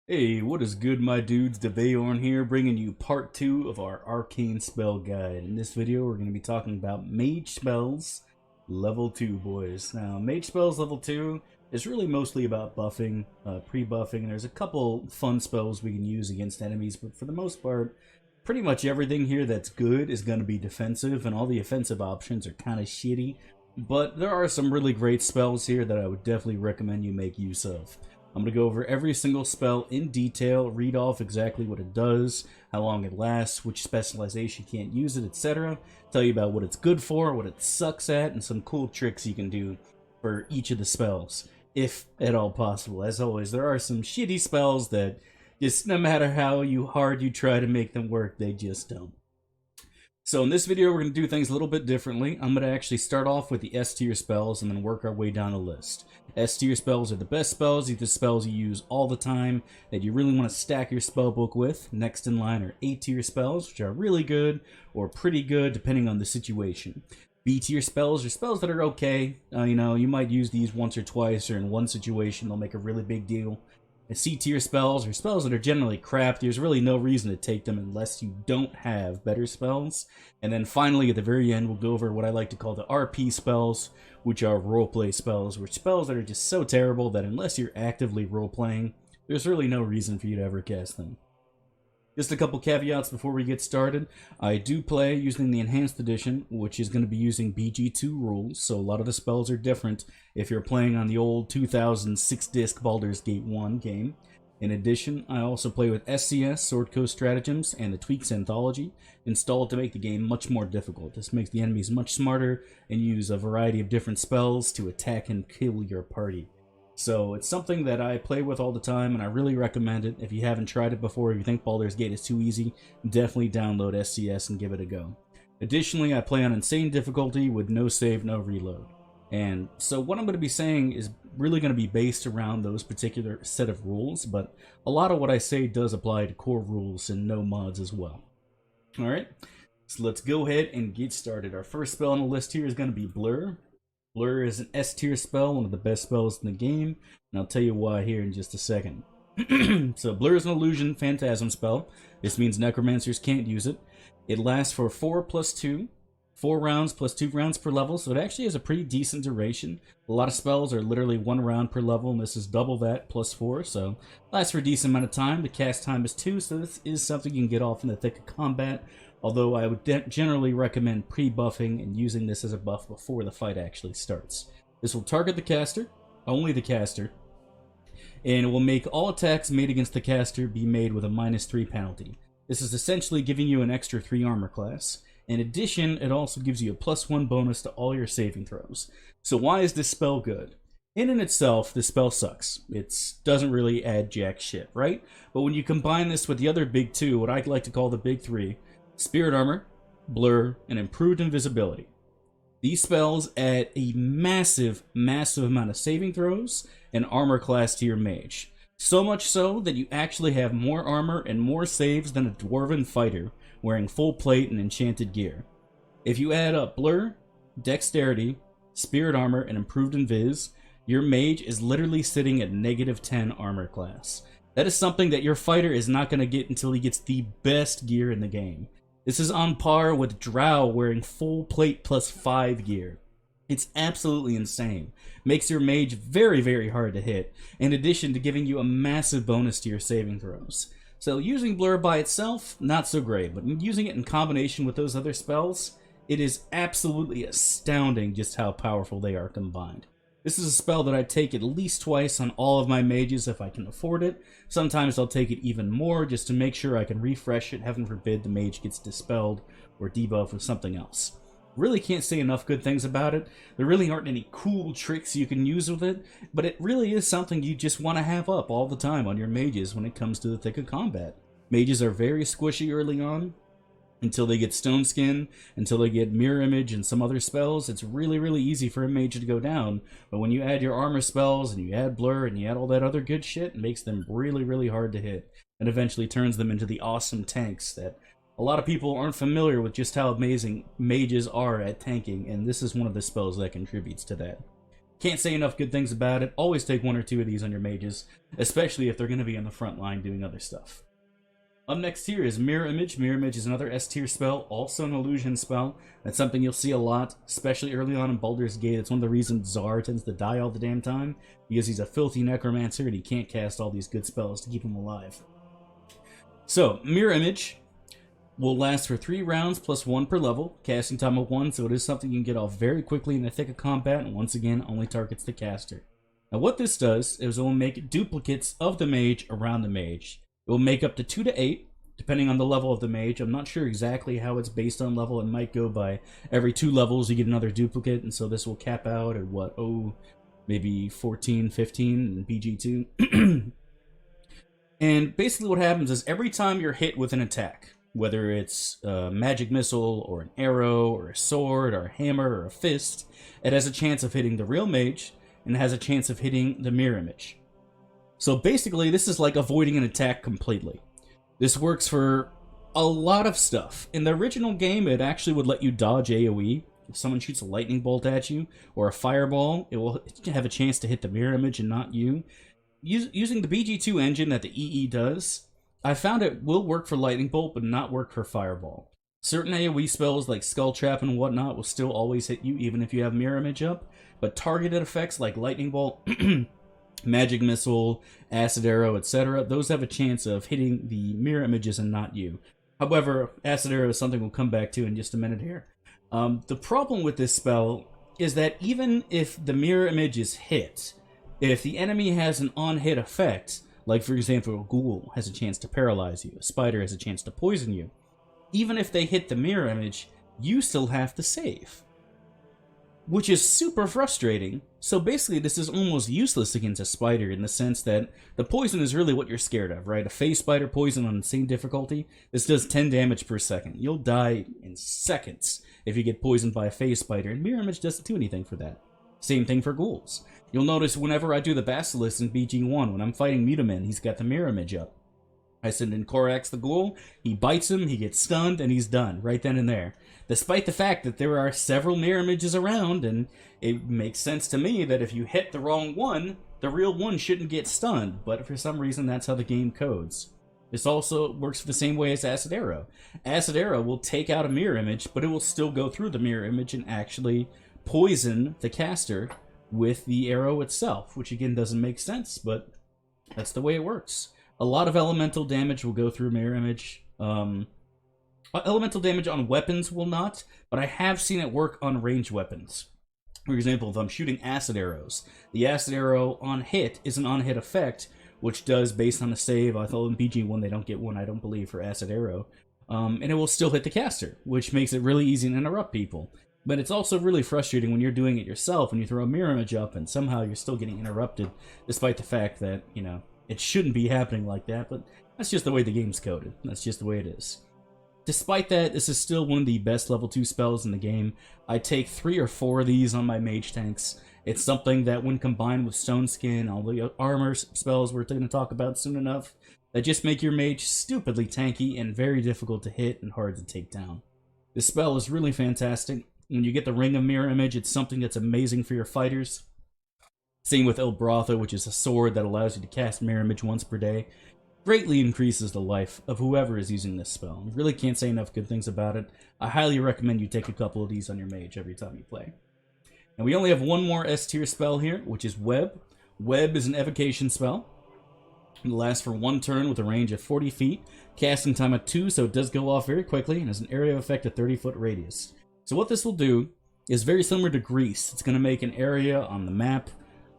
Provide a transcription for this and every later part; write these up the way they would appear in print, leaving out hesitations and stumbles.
Hey, what is good, my dudes? Devayorn here, bringing you part 2 of our Arcane spell guide. In this video, we're going to be talking about Mage Spells Level 2, boys. Now, Mage Spells Level 2 is really mostly about buffing, pre-buffing, and there's a couple fun spells we can use against enemies, but for the most part, pretty much everything here that's good is going to be defensive, and all the offensive options are kind of shitty, but there are some really great spells here that I would definitely recommend you make use of. I'm going to go over every single spell in detail, read off exactly what it does, how long it lasts, which specialization can't use it, etc. Tell you about what it's good for, what it sucks at, and some cool tricks you can do for each of the spells, if at all possible. As always, there are some shitty spells that just no matter how hard you try to make them work, they just don't. So in this video, we're going to do things a little bit differently. I'm going to actually start off with the S tier spells and then work our way down the list. S tier spells are the best spells. These are the spells you use all the time that you really want to stack your spellbook with. Next in line are A tier spells, which are really good or pretty good depending on the situation. B tier spells are spells that are okay. You might use these once or twice, or in one situation they'll make a really big deal. And C tier spells are spells that are generally crap. There's really no reason to take them unless you don't have better spells. And then finally, at the very end, we'll go over what I like to call the RP spells, which are roleplay spells, which spells that are just so terrible that unless you're actively roleplaying, there's really no reason for you to ever cast them. Just a couple caveats before we get started. I do play using the Enhanced Edition, which is going to be using BG2 rules, so a lot of the spells are different if you're playing on the old 2006-disc Baldur's Gate 1 game. In addition, I also play with SCS, Sword Coast Stratagems, and the Tweaks Anthology, installed to make the game much more difficult. This makes the enemies much smarter and use a variety of different spells to attack and kill your party. So it's something that I play with all the time, and I really recommend it. If you haven't tried it before, if you think Baldur's Gate is too easy, definitely download SCS and give it a go. Additionally, I play on insane difficulty with no save, no reload. And so what I'm going to be saying is really going to be based around those particular set of rules, but a lot of what I say does apply to core rules and no mods as well. Alright, so let's go ahead and get started. Our first spell on the list here is going to be Blur. Blur is an S tier spell, one of the best spells in the game, and I'll tell you why here in just a second. So Blur is an illusion phantasm spell. This means necromancers can't use it. It lasts for 4 plus 2, 4 rounds plus 2 rounds per level, so it actually has a pretty decent duration. A lot of spells are literally 1 round per level, and this is double that plus 4, so it lasts for a decent amount of time. The cast time is 2, so this is something you can get off in the thick of combat. Although I would generally recommend pre-buffing and using this as a buff before the fight actually starts. This will target the caster, only the caster, and it will make all attacks made against the caster be made with a -3 penalty. This is essentially giving you an extra 3 armor class. In addition, it also gives you a +1 bonus to all your saving throws. So why is this spell good? In and itself, this spell sucks. It doesn't really add jack shit, right? But when you combine this with the other big two, what I like to call the big 3, Spirit Armor, Blur, and Improved Invisibility. These spells add a massive amount of saving throws and armor class to your mage. So much so that you actually have more armor and more saves than a dwarven fighter wearing full plate and enchanted gear. If you add up Blur, Dexterity, Spirit Armor, and Improved Invis, your mage is literally sitting at -10 armor class. That is something that your fighter is not going to get until he gets the best gear in the game. This is on par with Drow wearing full plate +5 gear. It's absolutely insane. Makes your mage very hard to hit, in addition to giving you a massive bonus to your saving throws. So using Blur by itself, not so great, but using it in combination with those other spells, it is absolutely astounding just how powerful they are combined. This is a spell that I take at least twice on all of my mages if I can afford it. Sometimes I'll take it even more just to make sure I can refresh it. Heaven forbid the mage gets dispelled or debuffed with something else. Really can't say enough good things about it. There really aren't any cool tricks you can use with it, but it really is something you just want to have up all the time on your mages when it comes to the thick of combat. Mages are very squishy early on, until they get Stone Skin, until they get Mirror Image and some other spells. It's really easy for a mage to go down, but when you add your armor spells, and you add Blur, and you add all that other good shit, it makes them really hard to hit, and eventually turns them into the awesome tanks that a lot of people aren't familiar with just how amazing mages are at tanking, and this is one of the spells that contributes to that. Can't say enough good things about it. Always take 1 or 2 of these on your mages, especially if they're going to be on the front line doing other stuff. Up next here is Mirror Image. Mirror Image is another S tier spell, also an illusion spell. That's something you'll see a lot, especially early on in Baldur's Gate. It's one of the reasons Zar tends to die all the damn time, because he's a filthy necromancer and he can't cast all these good spells to keep him alive. So, Mirror Image will last for 3 rounds plus 1 per level, casting time of 1, so it is something you can get off very quickly in the thick of combat, and once again, only targets the caster. Now what this does is it will make duplicates of the mage around the mage. It will make up to 2 to 8, depending on the level of the mage. I'm not sure exactly how it's based on level. It might go by every 2 levels you get another duplicate, and so this will cap out at what, maybe 14, 15 in PG2. And basically what happens is every time you're hit with an attack, whether it's a magic missile, or an arrow, or a sword, or a hammer, or a fist, it has a chance of hitting the real mage, and it has a chance of hitting the mirror image. So basically, this is like avoiding an attack completely. This works for a lot of stuff. In the original game, it actually would let you dodge AoE. If someone shoots a lightning bolt at you, or a fireball, it will have a chance to hit the mirror image and not you. Using the BG2 engine that the EE does, I found it will work for lightning bolt, but not work for fireball. Certain AoE spells like Skull Trap and whatnot will still always hit you, even if you have mirror image up. But targeted effects like lightning bolt, magic missile, acid arrow, etc., those have a chance of hitting the mirror images and not you. However, acid arrow is something we'll come back to in just a minute here. The problem with this spell is that even if the mirror image is hit, if the enemy has an on-hit effect, like for example a ghoul has a chance to paralyze you, a spider has a chance to poison you, even if they hit the mirror image, you still have to save. Which is super frustrating. So basically this is almost useless against a spider in the sense that the poison is really what you're scared of, right? A phase spider poison on insane difficulty, this does 10 damage per second. You'll die in seconds if you get poisoned by a phase spider, and mirror image doesn't do anything for that. Same thing for ghouls. You'll notice whenever I do the Basilisk in BG1, when I'm fighting Mutamin, he's got the mirror image up. I send in Korax the ghoul, he bites him, he gets stunned, and he's done, right then and there. Despite the fact that there are several mirror images around, and it makes sense to me that if you hit the wrong one, the real one shouldn't get stunned, but for some reason that's how the game codes. This also works the same way as Acid Arrow. Acid Arrow will take out a mirror image, but it will still go through the mirror image and actually poison the caster with the arrow itself, which again doesn't make sense, but that's the way it works. A lot of elemental damage will go through mirror image. Elemental damage on weapons will not, but I have seen it work on ranged weapons. For example, if I'm shooting acid arrows, the acid arrow on hit is an on-hit effect, which does based on a save. I thought in BG1 they don't get one, I don't believe, for acid arrow. And it will still hit the caster, which makes it really easy to interrupt people. But it's also really frustrating when you're doing it yourself and you throw a mirror image up and somehow you're still getting interrupted, despite the fact that, you know, it shouldn't be happening like that, but that's just the way the game's coded. That's just the way it is. Despite that, this is still one of the best level 2 spells in the game. I take 3 or 4 of these on my mage tanks. It's something that when combined with Stone Skin, all the armor spells we're going to talk about soon enough, that just make your mage stupidly tanky and very difficult to hit and hard to take down. This spell is really fantastic. When you get the Ring of Mirror Image, it's something that's amazing for your fighters. Same with El Brotho, which is a sword that allows you to cast Mirror Image once per day. Greatly increases the life of whoever is using this spell. I really can't say enough good things about it. I highly recommend you take a couple of these on your mage every time you play. And we only have one more S tier spell here, which is Web. Web is an evocation spell. It lasts for 1 turn with a range of 40 feet, casting time of 2, so it does go off very quickly, and has an area of effect of 30-foot radius. So what this will do is very similar to Grease. It's going to make an area on the map,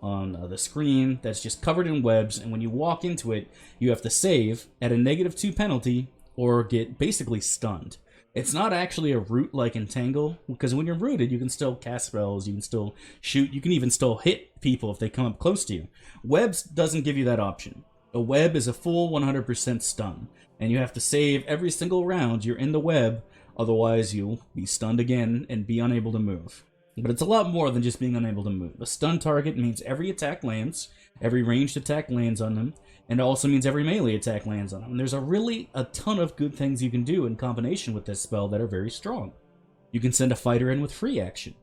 on the screen, that's just covered in webs, and when you walk into it, you have to save at a -2 penalty or get basically stunned. It's not actually a root like Entangle, because when you're rooted, you can still cast spells, you can still shoot, you can even still hit people if they come up close to you. Webs doesn't give you that option. A web is a full 100% stun, and you have to save every single round you're in the web, otherwise you'll be stunned again and be unable to move. But it's a lot more than just being unable to move. A stun target means every attack lands, every ranged attack lands on them, and it also means every melee attack lands on them. And there's a ton of good things you can do in combination with this spell that are very strong. You can send a fighter in with free action.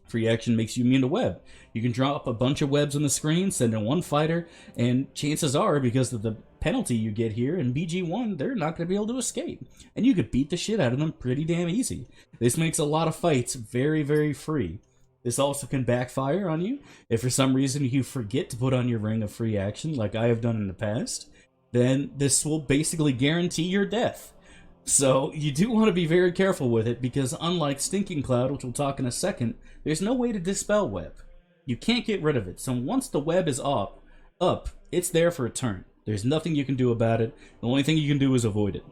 Free action makes you immune to web. You can drop a bunch of webs on the screen, send in one fighter, and chances are, because of the penalty you get here in BG1, they're not going to be able to escape. And you could beat the shit out of them pretty damn easy. This makes a lot of fights very, very free. This also can backfire on you. If for some reason you forget to put on your ring of free action, like I have done in the past, then this will basically guarantee your death. So you do want to be very careful with it, because unlike Stinking Cloud, which we'll talk in a second, there's no way to dispel web. You can't get rid of it. So once the web is up, it's there for a turn. There's nothing you can do about it. The only thing you can do is avoid it.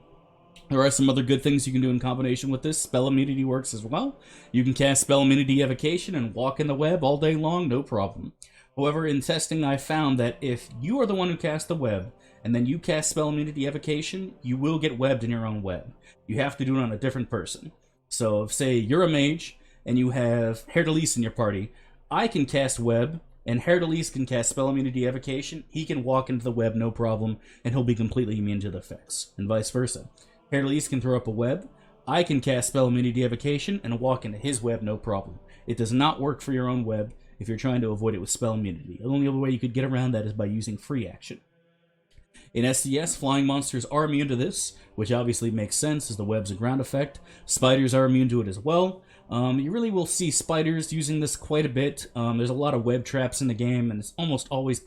There are some other good things you can do in combination with this. Spell immunity works as well. You can cast spell immunity evocation and walk in the web all day long, no problem. However, in testing, I found that if you are the one who casts the web, and then you cast spell immunity evocation, you will get webbed in your own web. You have to do it on a different person. So, if, say, you're a mage, and you have Herdelise in your party, I can cast web, and Herdelise can cast spell immunity evocation. He can walk into the web, no problem, and he'll be completely immune to the effects, and vice versa. Herdelise can throw up a web, I can cast spell immunity evocation, and walk into his web, no problem. It does not work for your own web if you're trying to avoid it with spell immunity. The only other way you could get around that is by using free action. In SCS, flying monsters are immune to this, which obviously makes sense as the web's a ground effect. Spiders are immune to it as well. You really will see spiders using this quite a bit. There's a lot of web traps in the game, and it's almost always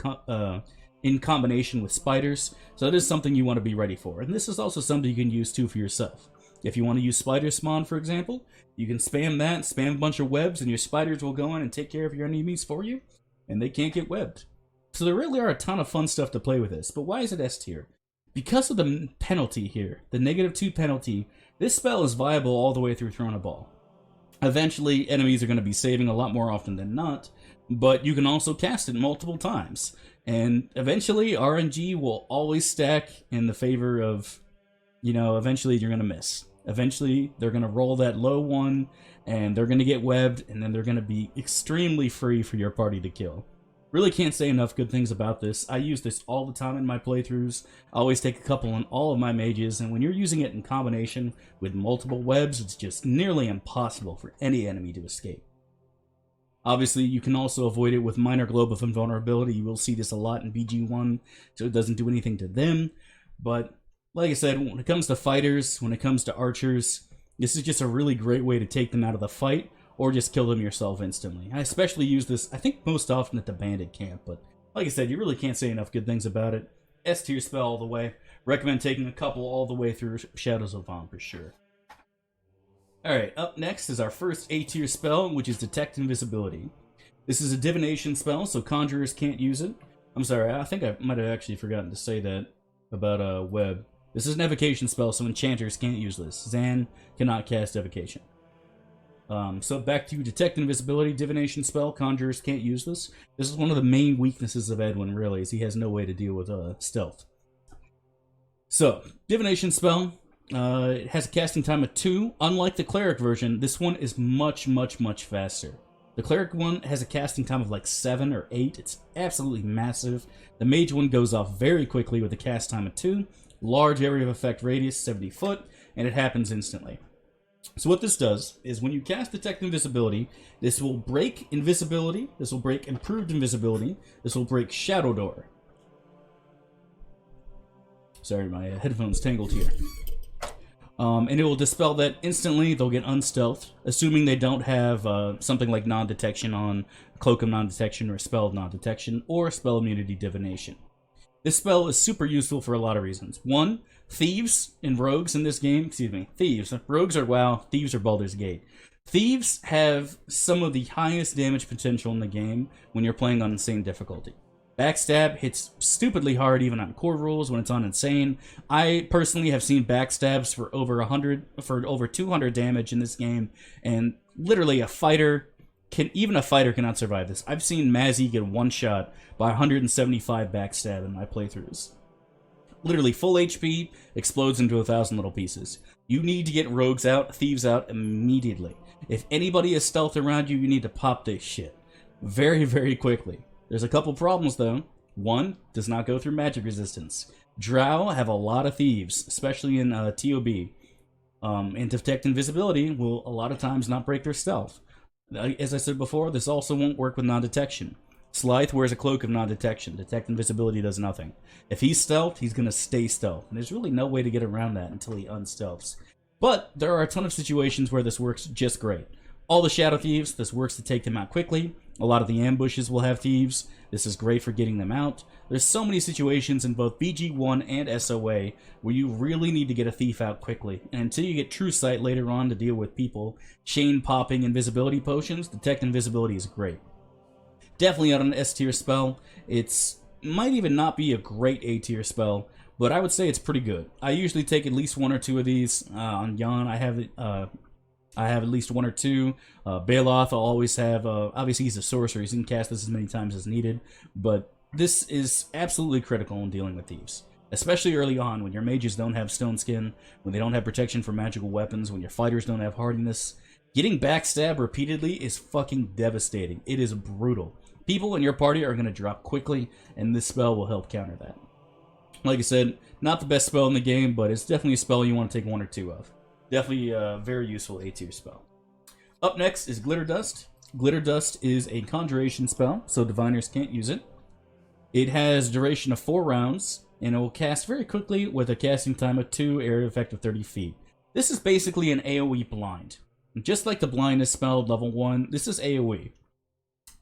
in combination with spiders, so it is something you want to be ready for. And this is also something you can use too for yourself. If you want to use spider spawn, for example, you can spam that, spam a bunch of webs, and your spiders will go in and take care of your enemies for you, and they can't get webbed. So there really are a ton of fun stuff to play with this, but why is it S tier? Because of the penalty here, the -2 penalty, this spell is viable all the way through Throne of Ball. Eventually, enemies are going to be saving a lot more often than not, but you can also cast it multiple times. And eventually, RNG will always stack in the favor of, eventually you're going to miss. Eventually, they're going to roll that low one, and they're going to get webbed, and then they're going to be extremely free for your party to kill. Really can't say enough good things about this. I use this all the time in my playthroughs. I always take a couple on all of my mages, and when you're using it in combination with multiple webs, it's just nearly impossible for any enemy to escape. Obviously, you can also avoid it with Minor Globe of Invulnerability. You will see this a lot in BG1, so it doesn't do anything to them. But, like I said, when it comes to fighters, when it comes to archers, this is just a really great way to take them out of the fight, or just kill them yourself instantly. I especially use this, I think, most often at the bandit camp, but like I said, you really can't say enough good things about it. S tier spell all the way. Recommend taking a couple all the way through Shadows of Vaughn for sure. Alright, up next is our first A tier spell, which is Detect Invisibility. This is a divination spell, so conjurers can't use it. I'm sorry, I think I might have actually forgotten to say that about web. This is an evocation spell, so enchanters can't use this. Zan cannot cast evocation. So back to Detect Invisibility, divination spell. Conjurers can't use this. This is one of the main weaknesses of Edwin, really, is he has no way to deal with stealth. So, divination spell. It has a casting time of 2. Unlike the cleric version, this one is much, much, much faster. The cleric one has a casting time of like 7 or 8. It's absolutely massive. The mage one goes off very quickly with a cast time of 2. Large area of effect radius, 70 foot, and it happens instantly. So what this does is when you cast Detect Invisibility, this will break Invisibility, this will break Improved Invisibility, this will break Shadow Door. Sorry, my headphones tangled here. And it will dispel that instantly. They'll get unstealthed, assuming they don't have something like non-detection on, Cloak of Non-Detection or Spell of Non-Detection, or Spell Immunity Divination. This spell is super useful for a lot of reasons. One, thieves and rogues in this game, thieves. Rogues are WoW, thieves are Baldur's Gate. Thieves have some of the highest damage potential in the game when you're playing on insane difficulty. Backstab hits stupidly hard even on core rules when it's on insane. I personally have seen backstabs for over 200 damage in this game, and literally a fighter cannot survive this. I've seen Mazzy get one shot by 175 backstab in my playthroughs. Literally full HP, explodes into 1,000 little pieces. You need to get rogues out, thieves out immediately. If anybody is stealth around you, you need to pop this shit very, very quickly. There's a couple problems though. One, does not go through magic resistance. Drow have a lot of thieves, especially in TOB. And Detect Invisibility will a lot of times not break their stealth. As I said before, this also won't work with non-detection. Slythe wears a cloak of non-detection. Detect invisibility does nothing. If he's stealthed, he's going to stay stealth, and there's really no way to get around that until he unstealths. But there are a ton of situations where this works just great. All the Shadow Thieves, this works to take them out quickly. A lot of the ambushes will have thieves. This is great for getting them out. There's so many situations in both BG1 and SOA where you really need to get a thief out quickly. And until you get True Sight later on to deal with people chain popping invisibility potions, Detect Invisibility is great. Definitely not an S tier spell. It's might even not be a great A tier spell, but I would say it's pretty good. I usually take at least one or two of these. On Jan, I have at least one or two. Baloth, I'll always have. Obviously, he's a sorcerer. He can cast this as many times as needed. But this is absolutely critical in dealing with thieves. Especially early on, when your mages don't have stone skin, when they don't have protection from magical weapons, when your fighters don't have hardiness. Getting backstabbed repeatedly is fucking devastating. It is brutal. People in your party are going to drop quickly, and this spell will help counter that. Like I said, not the best spell in the game, but it's definitely a spell you want to take one or two of. Definitely a very useful A-tier spell. Up next is Glitterdust. Glitterdust is a conjuration spell, so diviners can't use it. It has duration of 4 rounds, and it will cast very quickly with a casting time of 2, area effect of 30 feet. This is basically an AoE blind. Just like the blindness spell level 1, this is AoE.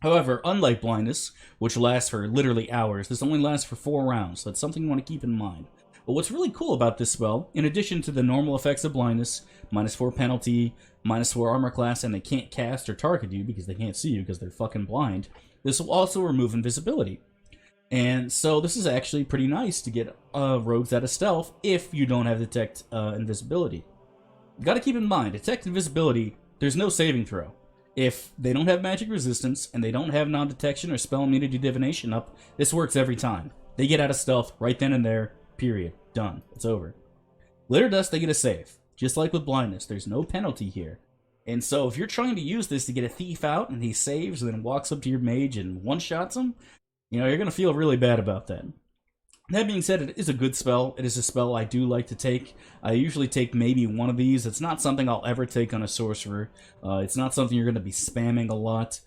However, unlike blindness, which lasts for literally hours, this only lasts for 4 rounds, so that's something you want to keep in mind. But what's really cool about this spell, in addition to the normal effects of blindness, -4 penalty, -4 armor class, and they can't cast or target you because they can't see you because they're fucking blind, this will also remove invisibility. And so this is actually pretty nice to get rogues out of stealth if you don't have Detect Invisibility. You gotta keep in mind, Detect Invisibility, there's no saving throw. If they don't have magic resistance, and they don't have non-detection or spell immunity divination up, this works every time. They get out of stealth right then and there, period. Done. It's over. Glitterdust, they get a save. Just like with blindness, there's no penalty here. And so if you're trying to use this to get a thief out, and he saves, and then walks up to your mage and one-shots him, you know, you're going to feel really bad about that. That being said, it is a good spell. It is a spell I do like to take. I usually take maybe one of these. It's not something I'll ever take on a sorcerer. It's not something you're going to be spamming a lot.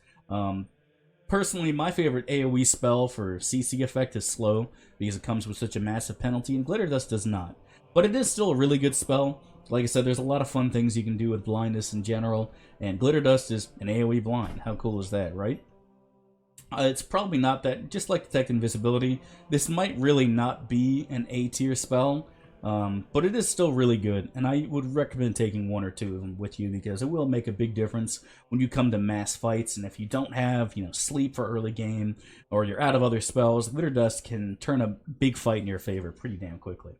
Personally, my favorite AoE spell for CC effect is Slow, because it comes with such a massive penalty, and Glitterdust does not. But it is still a really good spell. Like I said, there's a lot of fun things you can do with blindness in general, and Glitterdust is an AoE blind. How cool is that, right? It's probably not that, just like Detect Invisibility, this might really not be an A-tier spell, but it is still really good, and I would recommend taking one or two of them with you because it will make a big difference when you come to mass fights, and if you don't have, sleep for early game, or you're out of other spells, Glitterdust can turn a big fight in your favor pretty damn quickly.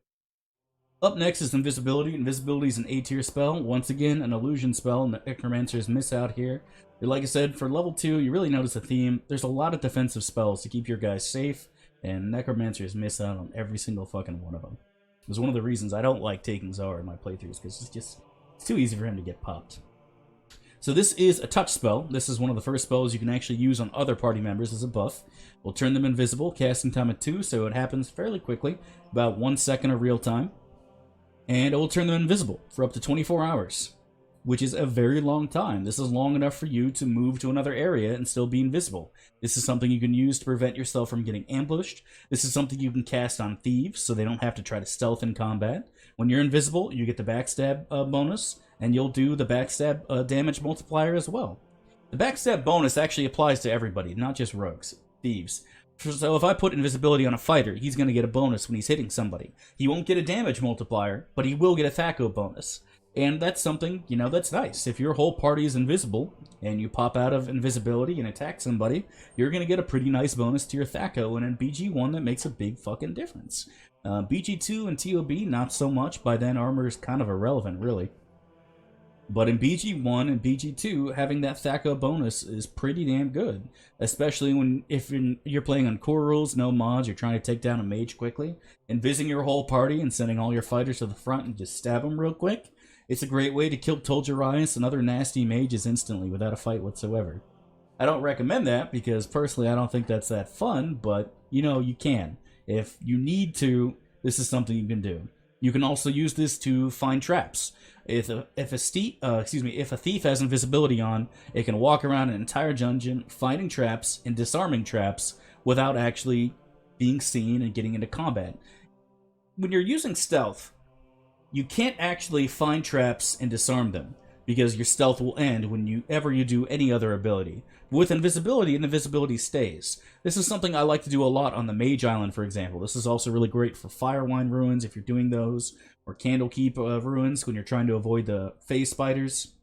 Up next is Invisibility. Invisibility is an A-tier spell. Once again, an illusion spell, and the Necromancers miss out here. Like I said, for level 2, you really notice a theme. There's a lot of defensive spells to keep your guys safe, and Necromancers miss out on every single fucking one of them. It's one of the reasons I don't like taking Zar in my playthroughs, because it's too easy for him to get popped. So this is a touch spell. This is one of the first spells you can actually use on other party members as a buff. We'll turn them invisible, casting time of 2, so it happens fairly quickly, about 1 second of real time. And it will turn them invisible for up to 24 hours, which is a very long time. This is long enough for you to move to another area and still be invisible. This is something you can use to prevent yourself from getting ambushed. This is something you can cast on thieves, so they don't have to try to stealth in combat. When you're invisible, you get the backstab bonus, and you'll do the backstab damage multiplier as well. The backstab bonus actually applies to everybody, not just rogues, thieves. So if I put invisibility on a fighter, he's going to get a bonus when he's hitting somebody. He won't get a damage multiplier, but he will get a THAC0 bonus. And that's something, that's nice. If your whole party is invisible, and you pop out of invisibility and attack somebody, you're going to get a pretty nice bonus to your THAC0, and in BG1 that makes a big fucking difference. BG2 and TOB, not so much. By then, armor is kind of irrelevant, really. But in BG1 and BG2, having that THAC0 bonus is pretty damn good. Especially if you're playing on core rules, no mods, you're trying to take down a mage quickly. Invising your whole party and sending all your fighters to the front and just stab them real quick. It's a great way to kill Tolgerias and other nasty mages instantly without a fight whatsoever. I don't recommend that because personally I don't think that's that fun, but you can. If you need to, this is something you can do. You can also use this to find traps. If a thief has invisibility on, it can walk around an entire dungeon finding traps and disarming traps without actually being seen and getting into combat. When you're using stealth, you can't actually find traps and disarm them, because your stealth will end whenever you do any other ability. With invisibility stays. This is something I like to do a lot on the Mage Island, for example. This is also really great for Firewine ruins, if you're doing those, or Candlekeep ruins, when you're trying to avoid the phase spiders.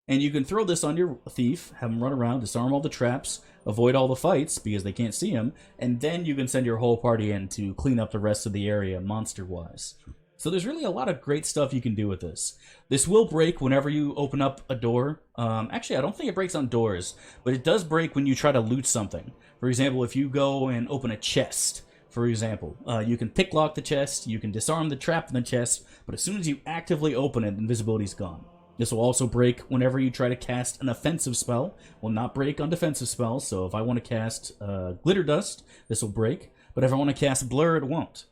And you can throw this on your thief, have him run around, disarm all the traps, avoid all the fights, because they can't see him, and then you can send your whole party in to clean up the rest of the area, monster-wise. So there's really a lot of great stuff you can do with this. This will break whenever you open up a door. Actually, I don't think it breaks on doors, but it does break when you try to loot something. For example, if you go and open a chest, for example, you can picklock the chest, you can disarm the trap in the chest, but as soon as you actively open it, invisibility's gone. This will also break whenever you try to cast an offensive spell. Will not break on defensive spells, so if I want to cast Glitterdust, this will break, but if I want to cast Blur, it won't.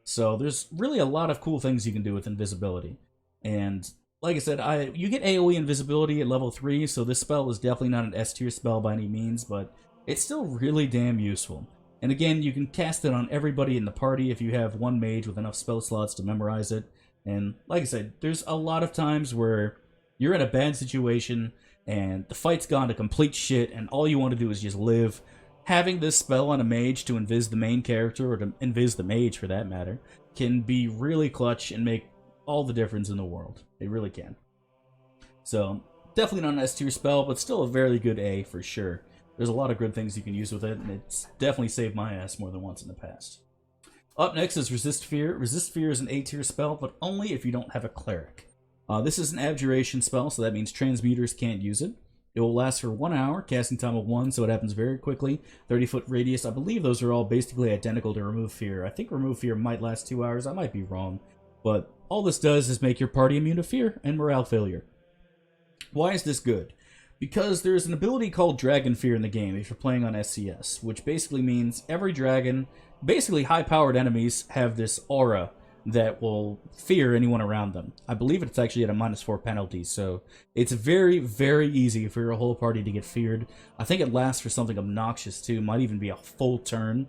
So there's really a lot of cool things you can do with invisibility. And like I said, you get AoE invisibility at level 3, so this spell is definitely not an S tier spell by any means, but it's still really damn useful. And again, you can cast it on everybody in the party if you have one mage with enough spell slots to memorize it. And like I said, there's a lot of times where you're in a bad situation and the fight's gone to complete shit and all you want to do is just live. Having this spell on a mage to invis the main character, or to invis the mage for that matter, can be really clutch and make all the difference in the world. It really can. So, definitely not an S tier spell, but still a very good A for sure. There's a lot of good things you can use with it, and it's definitely saved my ass more than once in the past. Up next is Resist Fear. Resist Fear is an A tier spell, but only if you don't have a cleric. This is an abjuration spell, so that means transmuters can't use it. It will last for 1 hour, casting time of 1, so it happens very quickly. 30-foot radius. I believe those are all basically identical to Remove Fear. I think Remove Fear might last 2 hours. I might be wrong. But all this does is make your party immune to fear and morale failure. Why is this good? Because there's an ability called Dragon Fear in the game if you're playing on SCS, which basically means every dragon, basically high-powered enemies, have this aura that will fear anyone around them. I believe it's actually at a -4 penalty, so it's very, very easy for your whole party to get feared. I think it lasts for something obnoxious too, might even be a full turn.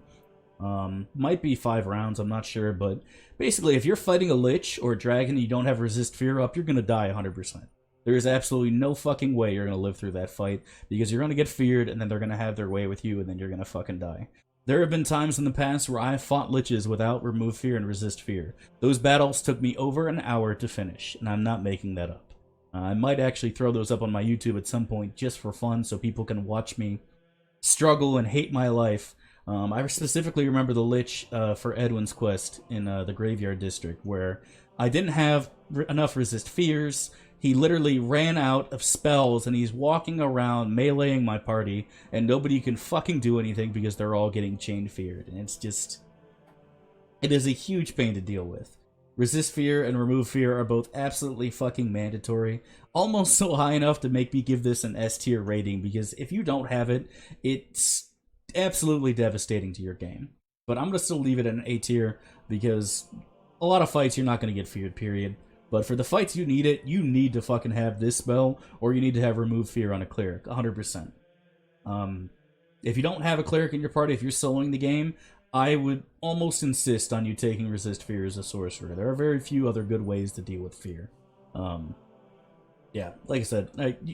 Might be 5 rounds, I'm not sure, but basically if you're fighting a lich or a dragon and you don't have Resist Fear up, you're gonna die 100%. There is absolutely no fucking way you're gonna live through that fight, because you're gonna get feared and then they're gonna have their way with you and then you're gonna fucking die. There have been times in the past where I have fought liches without Remove Fear and Resist Fear. Those battles took me over an hour to finish, and I'm not making that up. I might actually throw those up on my YouTube at some point just for fun so people can watch me struggle and hate my life. I specifically remember the lich for Edwin's quest in the Graveyard District, where I didn't have enough Resist Fears. He literally ran out of spells, and he's walking around meleeing my party, and nobody can fucking do anything because they're all getting chain feared. And it's just... it is a huge pain to deal with. Resist Fear and Remove Fear are both absolutely fucking mandatory. Almost so high enough to make me give this an S tier rating, because if you don't have it, it's absolutely devastating to your game. But I'm going to still leave it at an A tier, because a lot of fights you're not going to get feared, period. But for the fights you need it, you need to fucking have this spell, or you need to have Remove Fear on a cleric, 100%. If you don't have a cleric in your party, if you're soloing the game, I would almost insist on you taking Resist Fear as a sorcerer. There are very few other good ways to deal with fear. Yeah, like I said,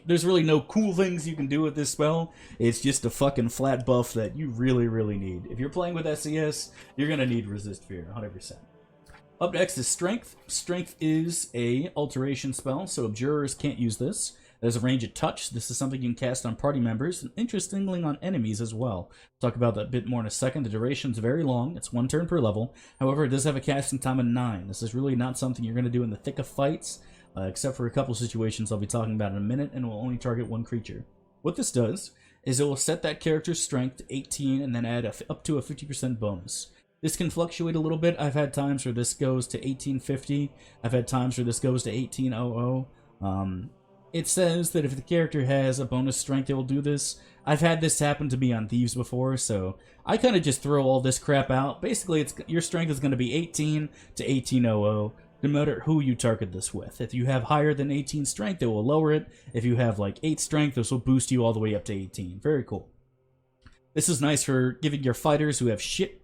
there's really no cool things you can do with this spell. It's just a fucking flat buff that you really, really need. If you're playing with SCS, you're gonna need Resist Fear, 100%. Up next is Strength. Strength is a alteration spell, so Abjurers can't use this. It has a range of touch. This is something you can cast on party members, and interestingly on enemies as well. We'll talk about that a bit more in a second. The duration is very long. It's 1 turn per level. However, it does have a casting time of 9. This is really not something you're going to do in the thick of fights, except for a couple situations I'll be talking about in a minute, and it will only target one creature. What this does is it will set that character's strength to 18 and then add up to a 50% bonus. This can fluctuate a little bit. I've had times where this goes to 1850. I've had times where this goes to 1800. it says that if the character has a bonus strength, it will do this. I've had this happen to me on Thieves before, so I kind of just throw all this crap out. Basically, your strength is going to be 18 to 1800, no matter who you target this with. If you have higher than 18 strength, it will lower it. If you have like 8 strength, this will boost you all the way up to 18. Very cool. This is nice for giving your fighters who have shit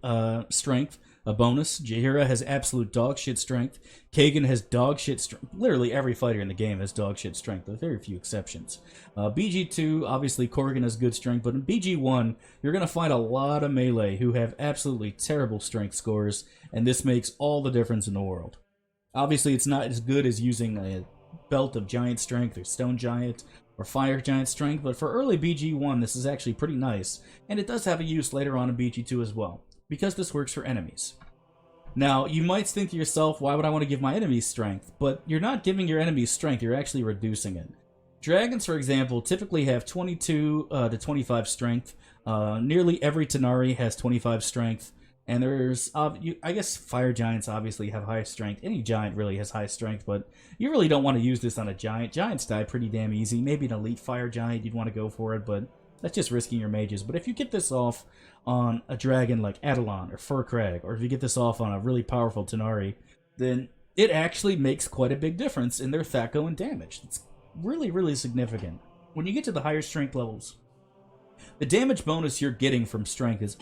strength a bonus. Jaheira has absolute dog shit strength. Kagan has dog shit strength. Literally every fighter in the game has dog shit strength, with very few exceptions. BG2, obviously Corrigan has good strength, but in BG1, you're going to find a lot of melee who have absolutely terrible strength scores, and this makes all the difference in the world. Obviously, it's not as good as using a belt of giant strength or stone giant or fire giant strength, but for early BG1, this is actually pretty nice, and it does have a use later on in BG2 as well, because this works for enemies. Now, you might think to yourself, why would I want to give my enemies strength? But you're not giving your enemies strength, you're actually reducing it. Dragons, for example, typically have 22 to 25 strength. Nearly every Tanari has 25 strength. And there's, I guess fire giants obviously have high strength. Any giant really has high strength, but you really don't want to use this on a giant. Giants die pretty damn easy. Maybe an elite fire giant, you'd want to go for it, but that's just risking your mages. But if you get this off on a dragon like Adelon or Furkrag, or if you get this off on a really powerful Tanari, then it actually makes quite a big difference in their Thaco and damage. It's really, really significant. When you get to the higher strength levels, the damage bonus you're getting from strength is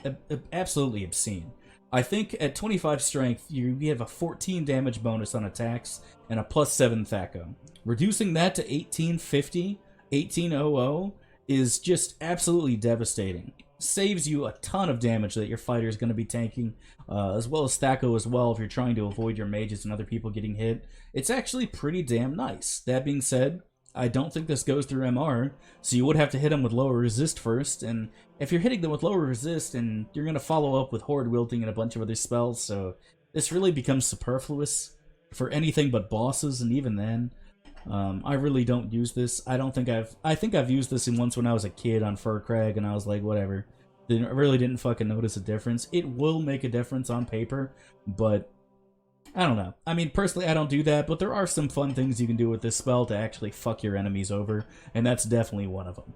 absolutely obscene. I think at 25 strength, you have a 14 damage bonus on attacks and a plus 7 Thaco. Reducing that to 1850, 1800 is just absolutely devastating. Saves you a ton of damage that your fighter is going to be tanking, as well as Thaco as well if you're trying to avoid your mages and other people getting hit. It's actually pretty damn nice. That being said, I don't think this goes through MR, so you would have to hit them with lower resist first, and if you're hitting them with lower resist, and you're going to follow up with Horde Wilting and a bunch of other spells, so this really becomes superfluous for anything but bosses, and even then, I really don't use this. I think I've used this once when I was a kid on Furkrag, and I was like, whatever. I really didn't fucking notice a difference. It will make a difference on paper, but I don't know. I mean, personally, I don't do that, but there are some fun things you can do with this spell to actually fuck your enemies over, and that's definitely one of them.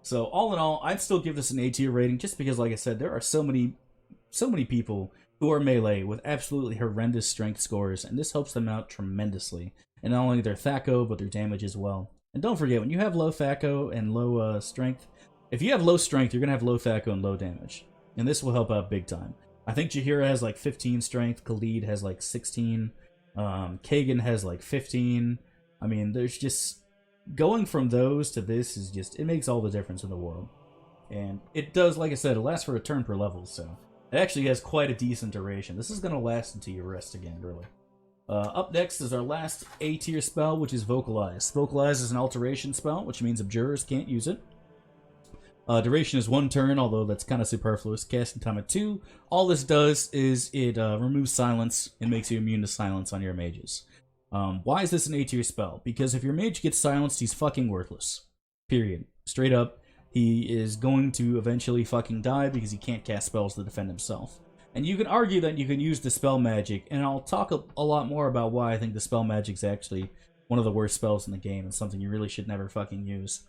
So, all in all, I'd still give this an A tier rating, just because, like I said, there are so many people who are melee with absolutely horrendous strength scores, and this helps them out tremendously. And not only their Thaco, but their damage as well. And don't forget, when you have low Thaco and low strength, if you have low strength, you're going to have low Thaco and low damage. And this will help out big time. I think Jaheira has like 15 strength, Khalid has like 16, Kagan has like 15. I mean, there's just, going from those to this is just, it makes all the difference in the world. And it does, like I said, it lasts for a turn per level, so it actually has quite a decent duration. This is going to last until you rest again, really. Up next is our last A tier spell, which is Vocalize. Vocalize is an alteration spell, which means Abjurers can't use it. Duration is 1 turn, although that's kind of superfluous. Casting time at 2. All this does is it removes silence and makes you immune to silence on your mages. Why is this an A tier spell? Because if your mage gets silenced, he's fucking worthless. Period. Straight up, he is going to eventually fucking die because he can't cast spells to defend himself. And you can argue that you can use Dispel Magic, and I'll talk a lot more about why I think Dispel Magic's actually one of the worst spells in the game and something you really should never fucking use.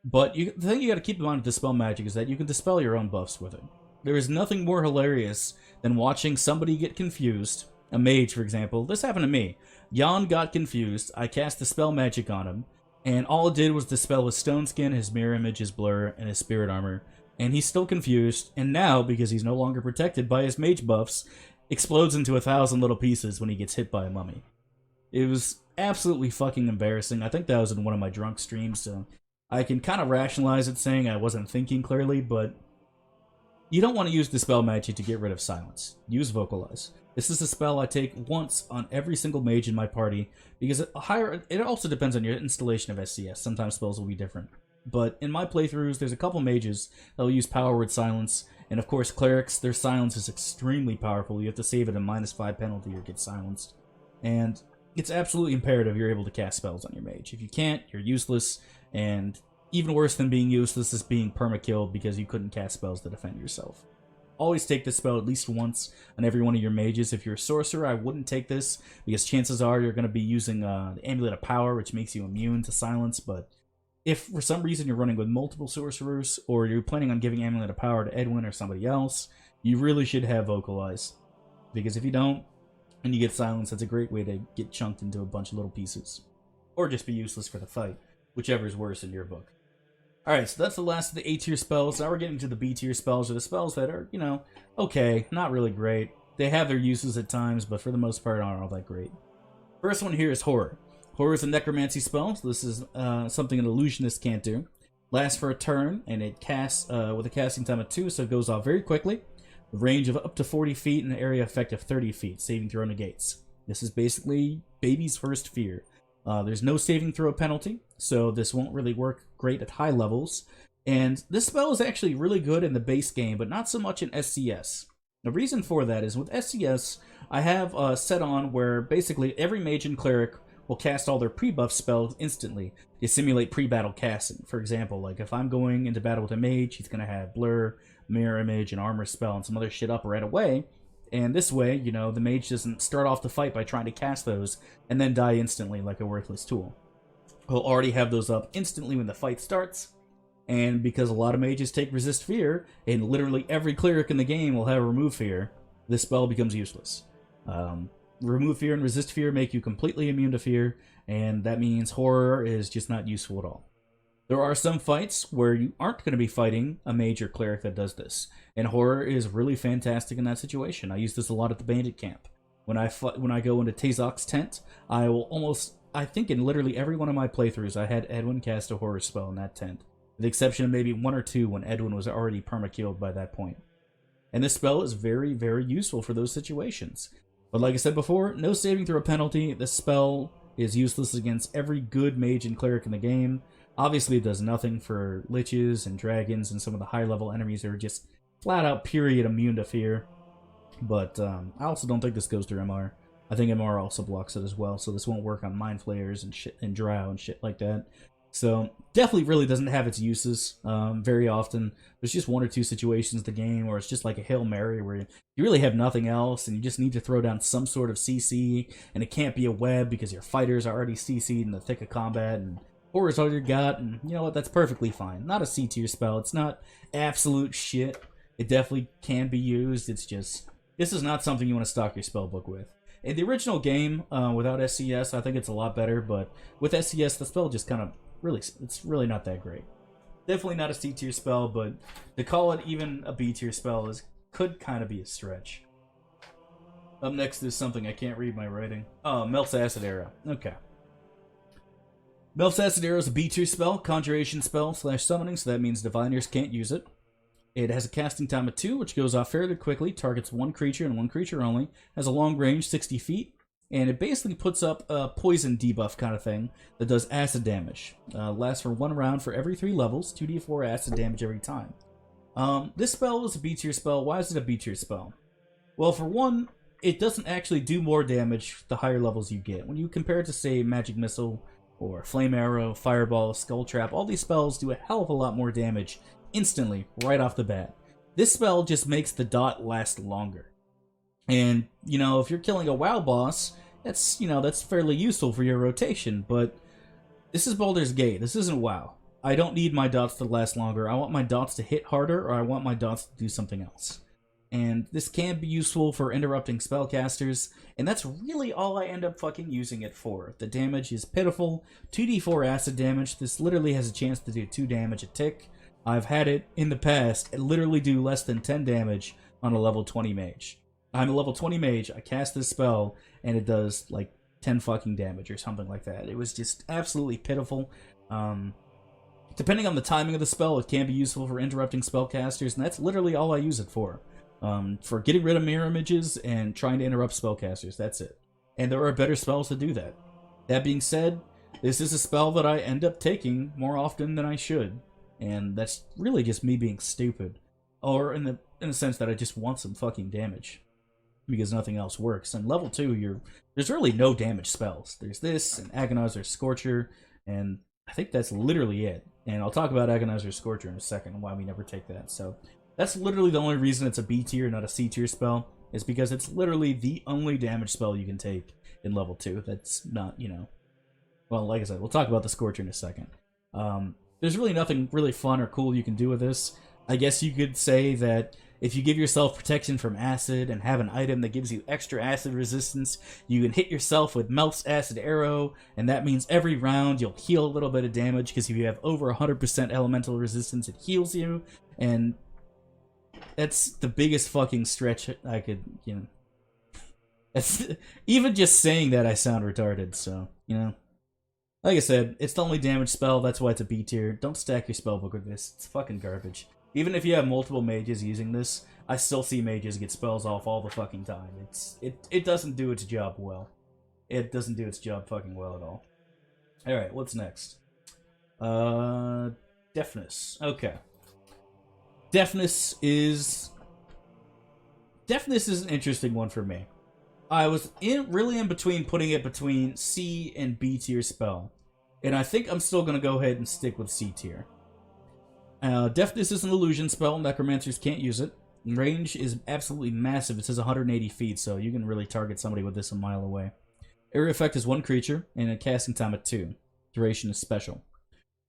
But the thing you gotta keep in mind with Dispel Magic is that you can dispel your own buffs with it. There is nothing more hilarious than watching somebody get confused. A mage, for example. This happened to me. Jan got confused, I cast Dispel Magic on him, and all it did was dispel his Stone Skin, his Mirror Image, his Blur, and his Spirit Armor. And he's still confused, and now, because he's no longer protected by his mage buffs, explodes into 1,000 little pieces when he gets hit by a mummy. It was absolutely fucking embarrassing. I think that was in one of my drunk streams, so I can kind of rationalize it saying I wasn't thinking clearly, but you don't want to use Dispel Magic to get rid of silence. Use Vocalize. This is a spell I take once on every single mage in my party, because it also depends on your installation of SCS. Sometimes spells will be different. But in my playthroughs, there's a couple mages that will use Power Word Silence, and of course clerics, their silence is extremely powerful. You have to save it a -5 penalty or get silenced. And it's absolutely imperative you're able to cast spells on your mage. If you can't, you're useless, and even worse than being useless is being perma-killed because you couldn't cast spells to defend yourself. always take this spell at least once on every one of your mages. If you're a sorcerer, I wouldn't take this, because chances are you're going to be using the Amulet of Power, which makes you immune to silence. But if for some reason you're running with multiple sorcerers, or you're planning on giving Amulet of Power to Edwin or somebody else, you really should have Vocalize. Because if you don't, and you get silence, that's a great way to get chunked into a bunch of little pieces. Or just be useless for the fight, whichever is worse in your book. Alright, so that's the last of the A tier spells. Now we're getting to the B tier spells, or the spells that are, you know, okay, not really great. They have their uses at times, but for the most part aren't all that great. First one here is Horror. Horror is a necromancy spell, so this is something an illusionist can't do. Lasts for a turn, and it casts with a casting time of 2, so it goes off very quickly. The range of up to 40 feet and an area effect of 30 feet, saving throw negates. This is basically baby's first fear. There's no saving throw penalty, so this won't really work great at high levels. And this spell is actually really good in the base game, but not so much in SCS. The reason for that is with SCS, I have set on where basically every mage and cleric will cast all their pre-buff spells instantly to simulate pre-battle casting. For example, like if I'm going into battle with a mage, he's going to have Blur, Mirror Image, and Armor Spell, and some other shit up right away. And this way, you know, the mage doesn't start off the fight by trying to cast those and then die instantly like a worthless tool. He'll already have those up instantly when the fight starts. And because a lot of mages take Resist Fear, and literally every cleric in the game will have Remove Fear, this spell becomes useless. Remove Fear and Resist Fear make you completely immune to fear, and that means Horror is just not useful at all. There are some fights where you aren't going to be fighting a mage or cleric that does this, and Horror is really fantastic in that situation. I use this a lot at the bandit camp. When I go into Tazok's tent, I think in literally every one of my playthroughs, I had Edwin cast a Horror spell in that tent, with the exception of maybe 1 or 2 when Edwin was already perma-killed by that point. And this spell is very, very useful for those situations. But like I said before, no saving throw penalty. This spell is useless against every good mage and cleric in the game. Obviously, it does nothing for liches and dragons and some of the high-level enemies that are just flat-out period immune to fear. But I also don't think this goes through MR. I think MR also blocks it as well, so this won't work on Mind Flayers and shit and Drow and shit like that. So definitely really doesn't have its uses very often. There's just 1 or 2 situations in the game where it's just like a Hail Mary where you really have nothing else and you just need to throw down some sort of CC, and it can't be a web because your fighters are already CC'd in the thick of combat, and Horror's all you got, and you know what, that's perfectly fine. Not a C tier spell, it's not absolute shit. It definitely can be used, it's just, this is not something you want to stock your spellbook with. In the original game, without SCS, I think it's a lot better, but with SCS, the spell just kind of, it's really not that great. Definitely not a C tier spell, but to call it even a B tier spell could kind of be a stretch. Up next is something I can't read my writing. Oh, Melf's Acid Arrow. Okay. Melf's Acid Arrow is a B tier spell, conjuration spell / summoning, so that means diviners can't use it. It has a casting time of 2, which goes off fairly quickly, targets 1 creature and 1 creature only, has a long range, 60 feet, and it basically puts up a poison debuff kind of thing that does acid damage. Lasts for 1 round for every 3 levels, 2d4 acid damage every time. This spell is a B tier spell. Why is it a B tier spell? Well, for one, it doesn't actually do more damage the higher levels you get. When you compare it to, say, Magic Missile, or Flame Arrow, Fireball, Skull Trap, all these spells do a hell of a lot more damage instantly, right off the bat. This spell just makes the dot last longer. And, you know, if you're killing a WoW boss, that's fairly useful for your rotation, but this is Baldur's Gate. This isn't WoW. I don't need my dots to last longer. I want my dots to hit harder, or I want my dots to do something else. And this can be useful for interrupting spellcasters, and that's really all I end up fucking using it for. The damage is pitiful. 2d4 acid damage. This literally has a chance to do 2 damage a tick. I've had it in the past literally do less than 10 damage on a level 20 mage. I'm a level 20 mage, I cast this spell, and it does like 10 fucking damage or something like that. It was just absolutely pitiful. Depending on the timing of the spell, it can be useful for interrupting spellcasters, and that's literally all I use it for. For getting rid of mirror images and trying to interrupt spellcasters, that's it. And there are better spells to do that. That being said, this is a spell that I end up taking more often than I should, and that's really just me being stupid. Or in the sense that I just want some fucking damage, because nothing else works. And level 2, there's really no damage spells. There's this, and Agannazar Scorcher, and I think that's literally it. And I'll talk about Agannazar Scorcher in a second, and why we never take that. So, That's literally the only reason it's a B tier, not a C tier spell, is because it's literally the only damage spell you can take in level 2. That's not, you know... Well, like I said, we'll talk about the Scorcher in a second. There's really nothing really fun or cool you can do with this. I guess you could say that if you give yourself protection from acid and have an item that gives you extra acid resistance, you can hit yourself with Melf's acid arrow, and that means every round you'll heal a little bit of damage, because if you have over 100% elemental resistance, it heals you, and that's the biggest fucking stretch I could, you know... That's, even just saying that, I sound retarded, so, you know... Like I said, it's the only damage spell, that's why it's a B tier. Don't stack your spellbook with this, it's fucking garbage. Even if you have multiple mages using this, I still see mages get spells off all the fucking time. It doesn't do its job well. It doesn't do its job fucking well at all. Alright, what's next? Deafness. Okay. Deafness is an interesting one for me. I was really in between putting it between C and B tier spell, and I think I'm still gonna go ahead and stick with C tier. Deafness is an illusion spell. Necromancers can't use it. Range is absolutely massive. It says 180 feet, so you can really target somebody with this a mile away. Area effect is 1 creature, and a casting time of 2. Duration is special.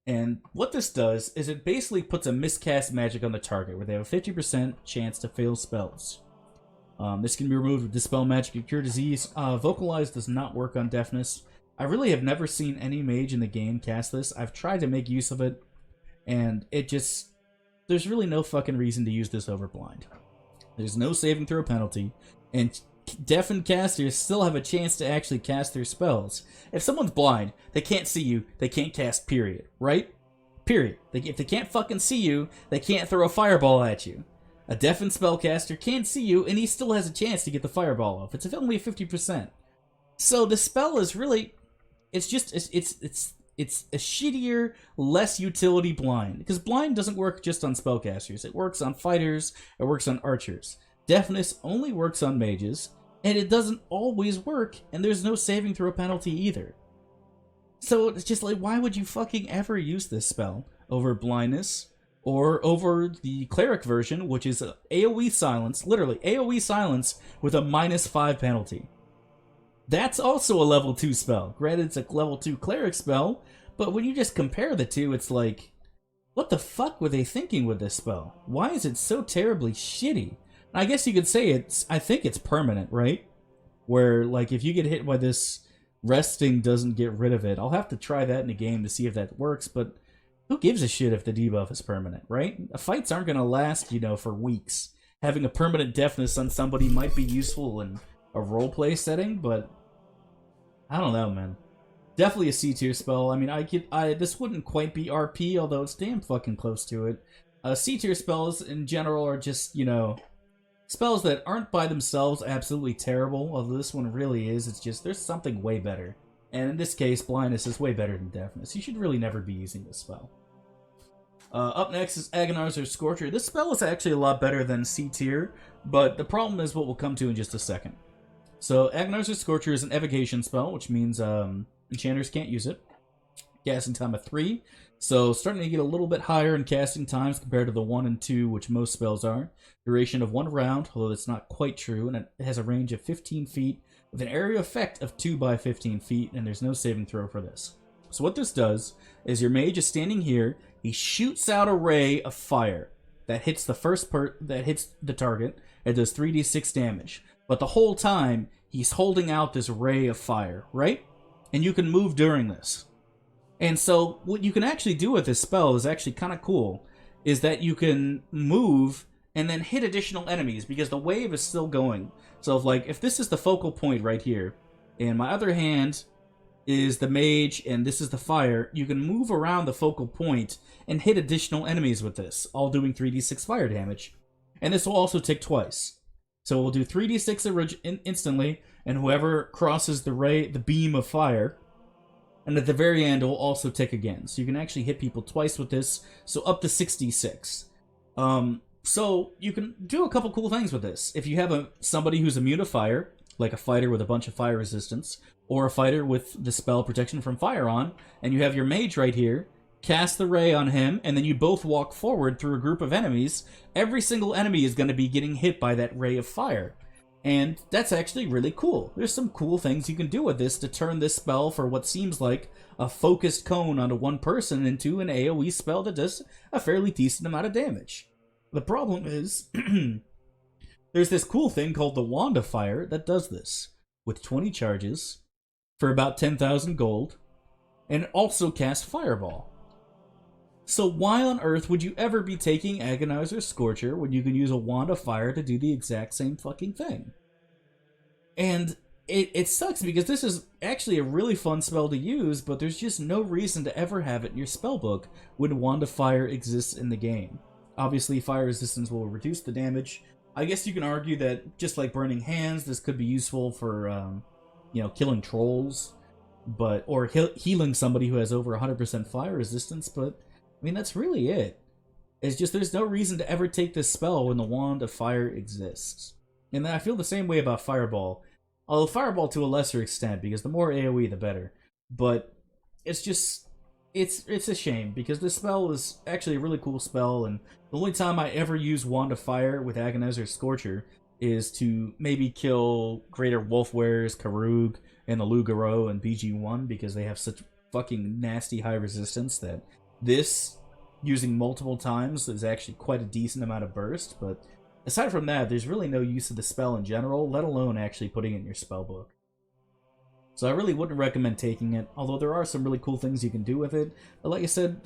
And what this does is it basically puts a miscast magic on the target, where they have a 50% chance to fail spells. This can be removed with Dispel Magic and Cure Disease. Vocalize does not work on Deafness. I really have never seen any mage in the game cast this. I've tried to make use of it, and it just... There's really no fucking reason to use this over blind. There's no saving throw penalty, and deafened casters still have a chance to actually cast their spells. If someone's blind, they can't see you, they can't cast, period. Right? Period. If they can't fucking see you, they can't throw a fireball at you. A deafened spellcaster can't see you, and he still has a chance to get the fireball off. It's only 50%. So the spell is really... It's a shittier, less utility blind. Because blind doesn't work just on spellcasters. It works on fighters, it works on archers. Deafness only works on mages, and it doesn't always work, and there's no saving throw penalty either. So it's just like, why would you fucking ever use this spell over blindness? Or over the cleric version, which is AoE silence, literally AoE silence with a -5 penalty. That's also a level 2 spell. Granted, it's a level 2 cleric spell, but when you just compare the two, it's like, what the fuck were they thinking with this spell? Why is it so terribly shitty? I guess you could say I think it's permanent, right? Where, like, if you get hit by this, resting doesn't get rid of it. I'll have to try that in a game to see if that works, but who gives a shit if the debuff is permanent, right? Fights aren't gonna last, you know, for weeks. Having a permanent deafness on somebody might be useful in a roleplay setting, but I don't know, man. Definitely a C tier spell. I mean, this wouldn't quite be RP, although it's damn fucking close to it. C tier spells in general are just, you know, spells that aren't by themselves absolutely terrible, although this one really is. It's just, there's something way better. And in this case, blindness is way better than deafness. You should really never be using this spell. Up next is Agannazar Scorcher. This spell is actually a lot better than C tier, but the problem is what we'll come to in just a second. So, Agannazar Scorcher is an evocation spell, which means enchanters can't use it. Casting time of 3, so starting to get a little bit higher in casting times compared to the 1 and 2, which most spells are. Duration of 1 round, although that's not quite true, and it has a range of 15 feet with an area effect of 2 by 15 feet, and there's no saving throw for this. So what this does is your mage is standing here, he shoots out a ray of fire that hits the target, and does 3d6 damage. But the whole time, he's holding out this ray of fire, right? And you can move during this. And so, what you can actually do with this spell is actually kind of cool, is that you can move and then hit additional enemies, because the wave is still going. So, if this is the focal point right here, and my other hand is the mage, and this is the fire, you can move around the focal point and hit additional enemies with this, all doing 3d6 fire damage. And this will also tick twice. So we'll do 3d6 instantly, and whoever crosses the beam of fire, and at the very end, it will also tick again. So you can actually hit people twice with this, so up to 6d6. So you can do a couple cool things with this. If you have somebody who's immune to fire, like a fighter with a bunch of fire resistance, or a fighter with the spell protection from fire on, and you have your mage right here, cast the ray on him, and then you both walk forward through a group of enemies. Every single enemy is going to be getting hit by that ray of fire. And that's actually really cool. There's some cool things you can do with this to turn this spell for what seems like a focused cone onto one person into an AoE spell that does a fairly decent amount of damage. The problem is, there's this cool thing called the Wand of Fire that does this, with 20 charges, for about 10,000 gold, and also casts Fireball. So why on earth would you ever be taking Agannazar Scorcher when you can use a Wand of Fire to do the exact same fucking thing? And it sucks because this is actually a really fun spell to use, but there's just no reason to ever have it in your spellbook when Wand of Fire exists in the game. Obviously, fire resistance will reduce the damage. I guess you can argue that just like Burning Hands, this could be useful for, killing trolls, or healing somebody who has over 100% fire resistance, but I mean, that's really it. It's just there's no reason to ever take this spell when the Wand of Fire exists. And I feel the same way about Fireball. Although Fireball to a lesser extent, because the more AoE, the better. But it's just, it's a shame, because this spell is actually a really cool spell, and the only time I ever use Wand of Fire with Agannazar Scorcher is to maybe kill Greater Wolfwares, Karug, and the Lugaro and BG1, because they have such fucking nasty high resistance that this, using multiple times, is actually quite a decent amount of burst, but aside from that, there's really no use of the spell in general, let alone actually putting it in your spellbook. So I really wouldn't recommend taking it, although there are some really cool things you can do with it. But like I said,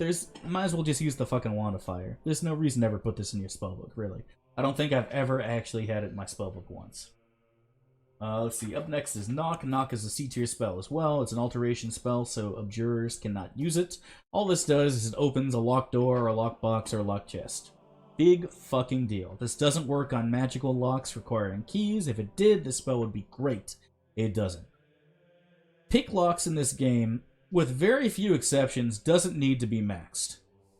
might as well just use the fucking Wand of Fire. There's no reason to ever put this in your spellbook, really. I don't think I've ever actually had it in my spellbook once. Let's see, up next is Knock. Knock is a C-tier spell as well. It's an alteration spell, so abjurers cannot use it. All this does is it opens a locked door, or a locked box, or a locked chest. Big fucking deal. This doesn't work on magical locks requiring keys. If it did, this spell would be great. It doesn't. Pick locks in this game, with very few exceptions, doesn't need to be maxed.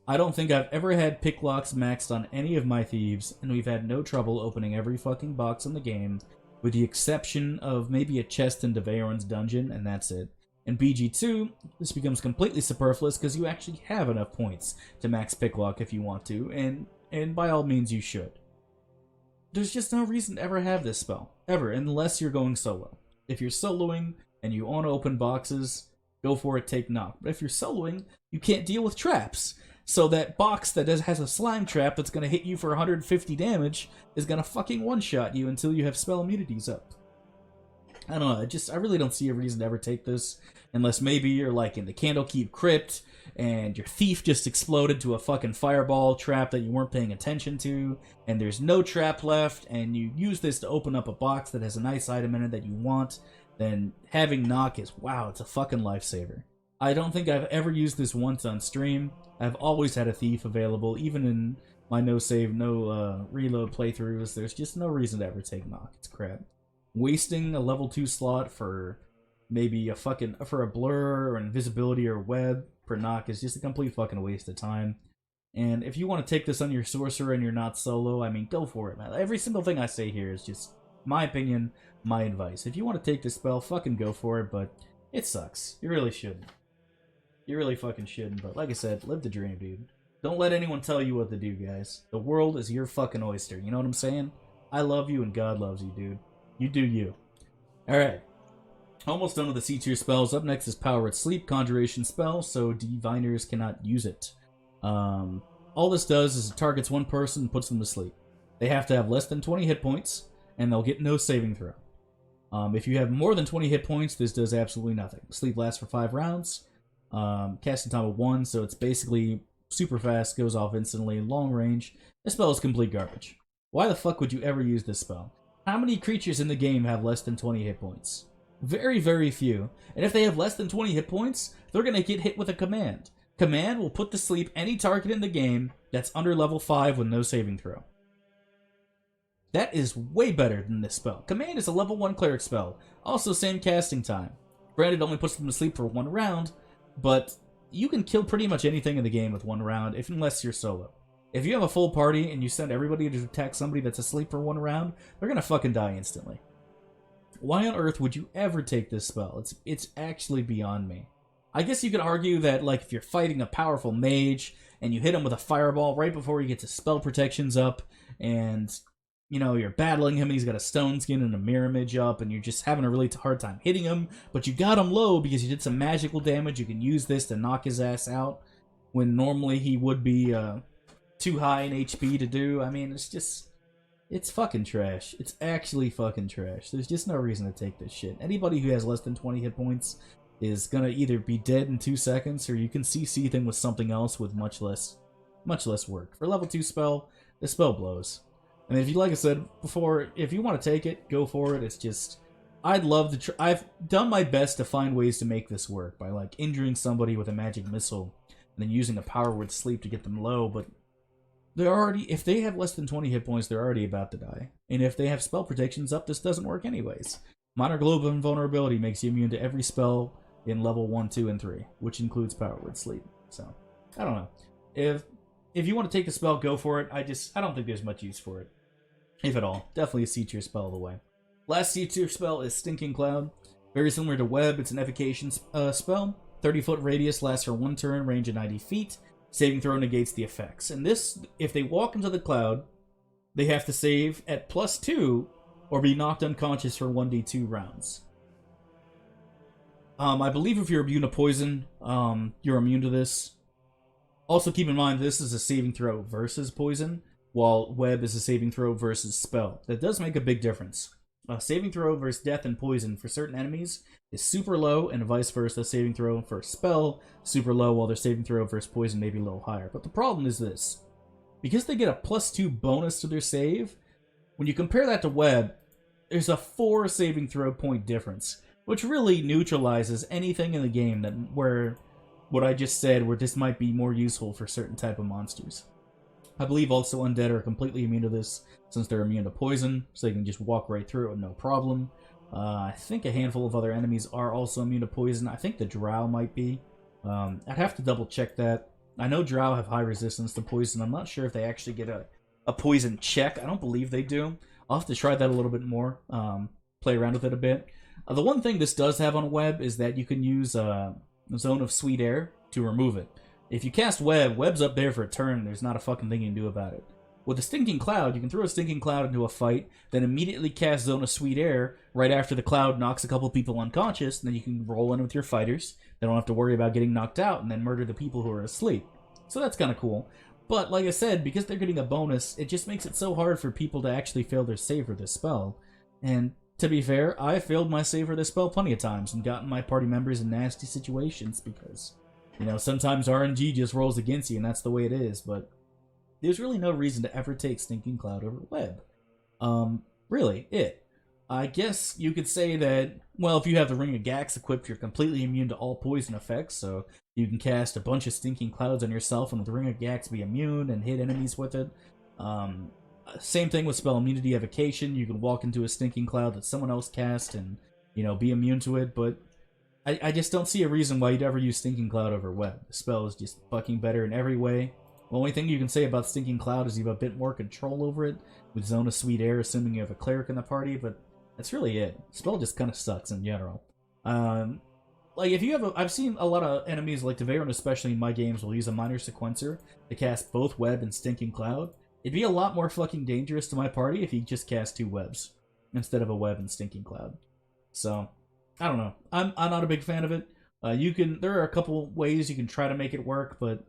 I don't think I've ever had pick locks maxed on any of my thieves, and we've had no trouble opening every fucking box in the game, with the exception of maybe a chest in Deveron's dungeon, and that's it. In BG2, this becomes completely superfluous because you actually have enough points to max picklock if you want to, and by all means you should. There's just no reason to ever have this spell, ever, unless you're going solo. If you're soloing and you want to open boxes, go for it, take Knock. But if you're soloing, you can't deal with traps. So that box that has a slime trap that's going to hit you for 150 damage is going to fucking one-shot you until you have spell immunities up. I don't know, I really don't see a reason to ever take this, unless maybe you're like in the Candlekeep Crypt, and your thief just exploded to a fucking fireball trap that you weren't paying attention to, and there's no trap left, and you use this to open up a box that has a nice item in it that you want, then having Knock is, wow, it's a fucking lifesaver. I don't think I've ever used this once on stream. I've always had a thief available, even in my no-save, no-reload playthroughs. There's just no reason to ever take Knock. It's crap. Wasting a level 2 slot for maybe for a blur or invisibility or web for Knock is just a complete fucking waste of time. And if you want to take this on your sorcerer and you're not solo, I mean, go for it, man. Every single thing I say here is just my opinion, my advice. If you want to take this spell, fucking go for it, but it sucks. You really shouldn't. You really fucking shouldn't, but like I said, live the dream, dude. Don't let anyone tell you what to do, guys. The world is your fucking oyster, you know what I'm saying? I love you and God loves you, dude. You do you. Alright. Almost done with the C-tier spells. Up next is Power at Sleep, Conjuration spell, so diviners cannot use it. All this does is it targets one person and puts them to sleep. They have to have less than 20 hit points, and they'll get no saving throw. If you have more than 20 hit points, this does absolutely nothing. Sleep lasts for 5 rounds. Casting time of 1, so it's basically super fast, goes off instantly, long range. This spell is complete garbage. Why the fuck would you ever use this spell? How many creatures in the game have less than 20 hit points? Very, very few. And if they have less than 20 hit points, they're going to get hit with a command. Command will put to sleep any target in the game that's under level 5 with no saving throw. That is way better than this spell. Command is a level 1 cleric spell. Also same casting time. Granted, it only puts them to sleep for 1 round, but you can kill pretty much anything in the game with 1 round, unless you're solo. If you have a full party and you send everybody to attack somebody that's asleep for 1 round, they're gonna fucking die instantly. Why on earth would you ever take this spell? It's actually beyond me. I guess you could argue that, like, if you're fighting a powerful mage and you hit him with a fireball right before he gets his spell protections up, and, you know, you're battling him and he's got a stone skin and a mirror image up, and you're just having a really hard time hitting him, but you got him low because you did some magical damage, you can use this to knock his ass out when normally he would be too high in HP to do. I mean, it's just... It's fucking trash. It's actually fucking trash. There's just no reason to take this shit. Anybody who has less than 20 hit points is gonna either be dead in 2 seconds, or you can CC them with something else with much less work. For level 2 spell, the spell blows. I mean, if you, like I said before, if you want to take it, go for it. It's just... I'd love to I've done my best to find ways to make this work by, like, injuring somebody with a magic missile and then using a power word sleep to get them low, but they're already, if they have less than 20 hit points, they're already about to die. And if they have spell protections up, this doesn't work anyways. Minor Global Invulnerability makes you immune to every spell in level 1, 2, and 3, which includes Power Word Sleep. So, I don't know. If you want to take the spell, go for it. I don't think there's much use for it. If at all. Definitely a C-tier spell all the way. Last C-tier spell is Stinking Cloud. Very similar to Web, it's an evocation spell. 30-foot radius, lasts for 1 turn, range of 90 feet. Saving throw negates the effects. And this, if they walk into the cloud, they have to save at +2 or be knocked unconscious for 1d2 rounds. I believe if you're immune to poison, you're immune to this. Also keep in mind this is a saving throw versus poison, while Web is a saving throw versus spell. That does make a big difference. Saving throw versus death and poison for certain enemies is super low, and vice versa. Saving throw for a spell, super low, while their saving throw versus poison may be a little higher. But the problem is this. Because they get a +2 bonus to their save, when you compare that to Web, there's a 4 saving throw point difference, which really neutralizes anything in the game that where what I just said, where this might be more useful for certain type of monsters. I believe also Undead are completely immune to this, since they're immune to poison, so they can just walk right through it with no problem. I think a handful of other enemies are also immune to poison. I think the Drow might be. I'd have to double check that. I know Drow have high resistance to poison. I'm not sure if they actually get a poison check. I don't believe they do. I'll have to try that a little bit more, play around with it a bit. The one thing this does have on Web is that you can use Zone of Sweet Air to remove it. If you cast Web, Web's up there for a turn, there's not a fucking thing you can do about it. With a Stinking Cloud, you can throw a Stinking Cloud into a fight, then immediately cast Zone of Sweet Air right after the cloud knocks a couple people unconscious, and then you can roll in with your fighters. They don't have to worry about getting knocked out, and then murder the people who are asleep. So that's kind of cool. But, like I said, because they're getting a bonus, it just makes it so hard for people to actually fail their save for this spell. And, to be fair, I failed my save for this spell plenty of times, and gotten my party members in nasty situations, because, you know, sometimes RNG just rolls against you, and that's the way it is, but there's really no reason to ever take Stinking Cloud over Web. Really, I guess you could say that, well, if you have the Ring of Gax equipped, you're completely immune to all poison effects, so you can cast a bunch of Stinking Clouds on yourself and with the Ring of Gax be immune and hit enemies with it. Same thing with Spell Immunity Evocation. You can walk into a Stinking Cloud that someone else cast and, you know, be immune to it, but I just don't see a reason why you'd ever use Stinking Cloud over Web. The spell is just fucking better in every way. The only thing you can say about Stinking Cloud is you have a bit more control over it, with Zone of Sweet Air, assuming you have a cleric in the party, but that's really it. The spell just kind of sucks in general. Like, if you have I've seen a lot of enemies, like Deveron, especially in my games, will use a Minor Sequencer to cast both Web and Stinking Cloud. It'd be a lot more fucking dangerous to my party if you just cast 2 Webs, instead of a Web and Stinking Cloud. So, I don't know. I'm not a big fan of it. There are a couple ways you can try to make it work, but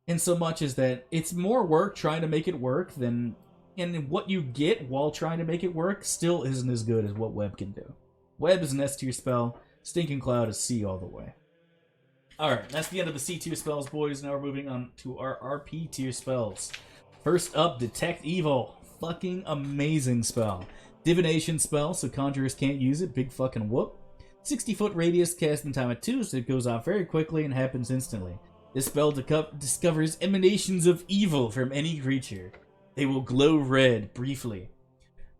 in so much as that it's more work trying to make it work than, and what you get while trying to make it work still isn't as good as what Web can do. Web is an S tier spell, Stinking Cloud is C all the way. Alright, that's the end of the C tier spells, boys. Now we're moving on to our RP tier spells. First up, Detect Evil. Fucking amazing spell. Divination spell, so conjurers can't use it. Big fucking whoop. 60-foot radius, casting time at 2, so it goes off very quickly and happens instantly. This spell discovers emanations of evil from any creature. They will glow red briefly.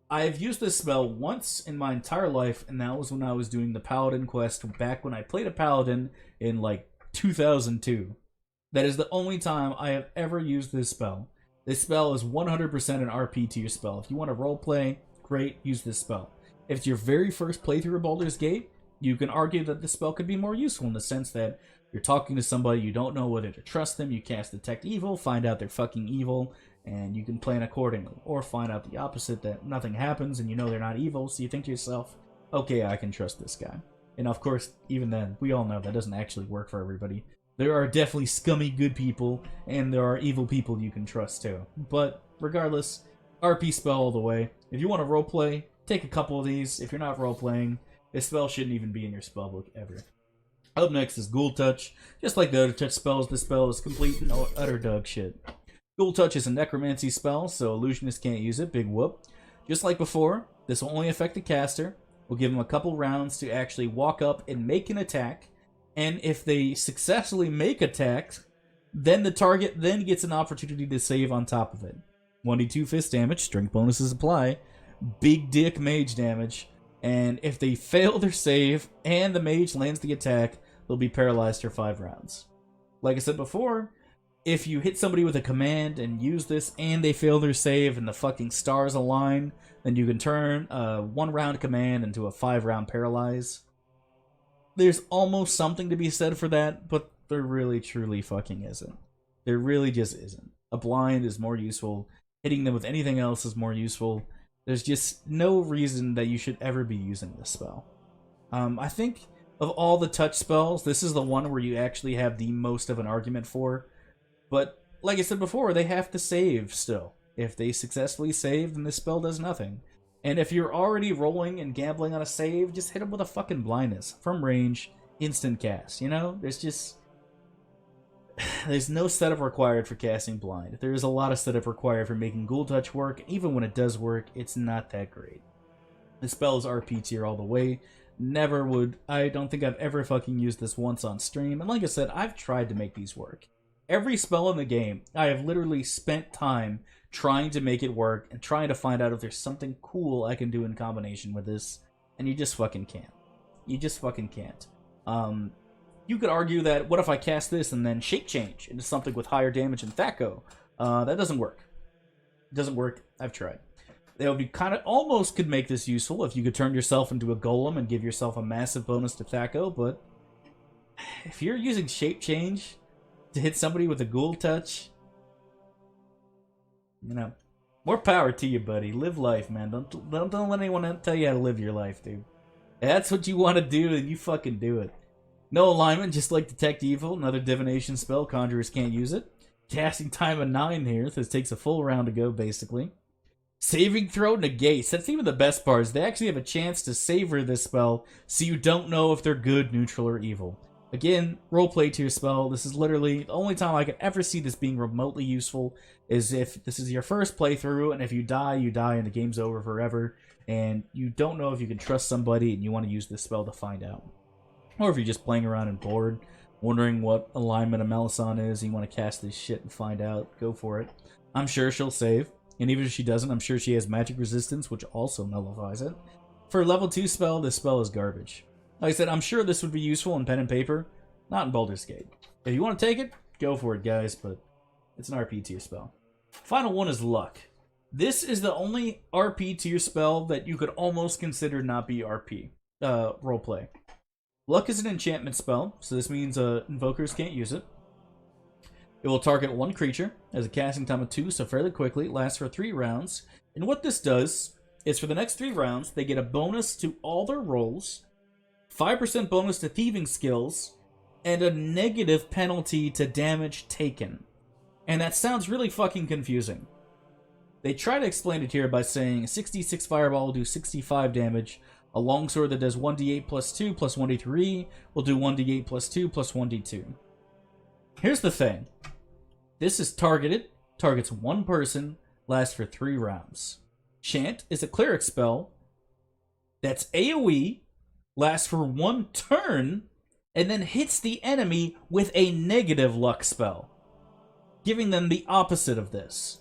I've used this spell once in my entire life, and that was when I was doing the Paladin quest back when I played a Paladin in, like, 2002. That is the only time I have ever used this spell. This spell is 100% an RP tier spell. If you want to roleplay, great, use this spell. If it's your very first playthrough of Baldur's Gate, You can argue that the spell could be more useful in the sense that you're talking to somebody, you don't know whether to trust them, you cast Detect Evil, find out they're fucking evil, and you can plan accordingly. Or find out the opposite, that nothing happens and you know they're not evil, so you think to yourself, okay, I can trust this guy. And of course, even then, we all know that doesn't actually work for everybody. There are definitely scummy good people, and there are evil people you can trust too. But regardless, RP spell all the way. If you want to roleplay, take a couple of these. If you're not roleplaying, this spell shouldn't even be in your spellbook ever. Up next is Ghoul Touch. Just like the other touch spells, this spell is complete and utter dog shit. Ghoul Touch is a necromancy spell, so illusionists can't use it. Big whoop. Just like before, this will only affect the caster. We'll give them a couple rounds to actually walk up and make an attack. And if they successfully make attacks, then the target then gets an opportunity to save on top of it. 1d2 fist damage, strength bonuses apply. Big dick mage damage. And if they fail their save and the mage lands the attack, they'll be paralyzed for 5 rounds. Like I said before, if you hit somebody with a command and use this and they fail their save and the fucking stars align, then you can turn a 1-round command into a 5-round paralyze. There's almost something to be said for that, but there really truly fucking isn't. There really just isn't. A blind is more useful. Hitting them with anything else is more useful. There's just no reason that you should ever be using this spell. I think of all the touch spells, this is the one where you actually have the most of an argument for. But like I said before, they have to save still. If they successfully save, then this spell does nothing. And if you're already rolling and gambling on a save, just hit them with a fucking blindness. From range, instant cast, you know? There's no setup required for casting blind. There is a lot of setup required for making Ghoul Touch work. Even when it does work, it's not that great. The spell is RP tier all the way. I don't think I've ever fucking used this once on stream. And like I said, I've tried to make these work. Every spell in the game, I have literally spent time trying to make it work and trying to find out if there's something cool I can do in combination with this, and you just fucking can't. You just fucking can't. You could argue that, what if I cast this and then shape change into something with higher damage than Thaco? That doesn't work. It doesn't work. I've tried. That would be almost could make this useful if you could turn yourself into a golem and give yourself a massive bonus to Thaco, but if you're using shape change to hit somebody with a Ghoul Touch, you know, more power to you, buddy. Live life, man. Don't let anyone tell you how to live your life, dude. If that's what you want to do, then you fucking do it. No alignment, just like Detect Evil, another divination spell. Conjurers can't use it. Casting time of 9 here. This takes a full round to go, basically. Saving throw negates. That's even the best part, is they actually have a chance to savor this spell, so you don't know if they're good, neutral, or evil. Again, roleplay tier spell. This is literally the only time I could ever see this being remotely useful is if this is your first playthrough, and if you die, and the game's over forever, and you don't know if you can trust somebody, and you want to use this spell to find out. Or if you're just playing around and bored, wondering what alignment of Melisson is, and you want to cast this shit and find out, go for it. I'm sure she'll save, and even if she doesn't, I'm sure she has magic resistance, which also nullifies it. For a level 2 spell, this spell is garbage. Like I said, I'm sure this would be useful in pen and paper, not in Baldur's Gate. If you want to take it, go for it, guys, but it's an RP tier spell. Final one is Luck. This is the only RP tier spell that you could almost consider not be RP, roleplay. Luck is an enchantment spell, so this means invokers can't use it. It will target one creature, has a casting time of 2, so fairly quickly, it lasts for 3 rounds. And what this does is for the next 3 rounds, they get a bonus to all their rolls, 5% bonus to thieving skills, and a negative penalty to damage taken. And that sounds really fucking confusing. They try to explain it here by saying a 66 fireball will do 65 damage, a longsword that does 1d8 plus 2 plus 1d3 will do 1d8 plus 2 plus 1d2. Here's the thing. This is targeted, targets one person, lasts for 3 rounds. Chant is a cleric spell that's AoE, lasts for 1 turn, and then hits the enemy with a negative luck spell, giving them the opposite of this.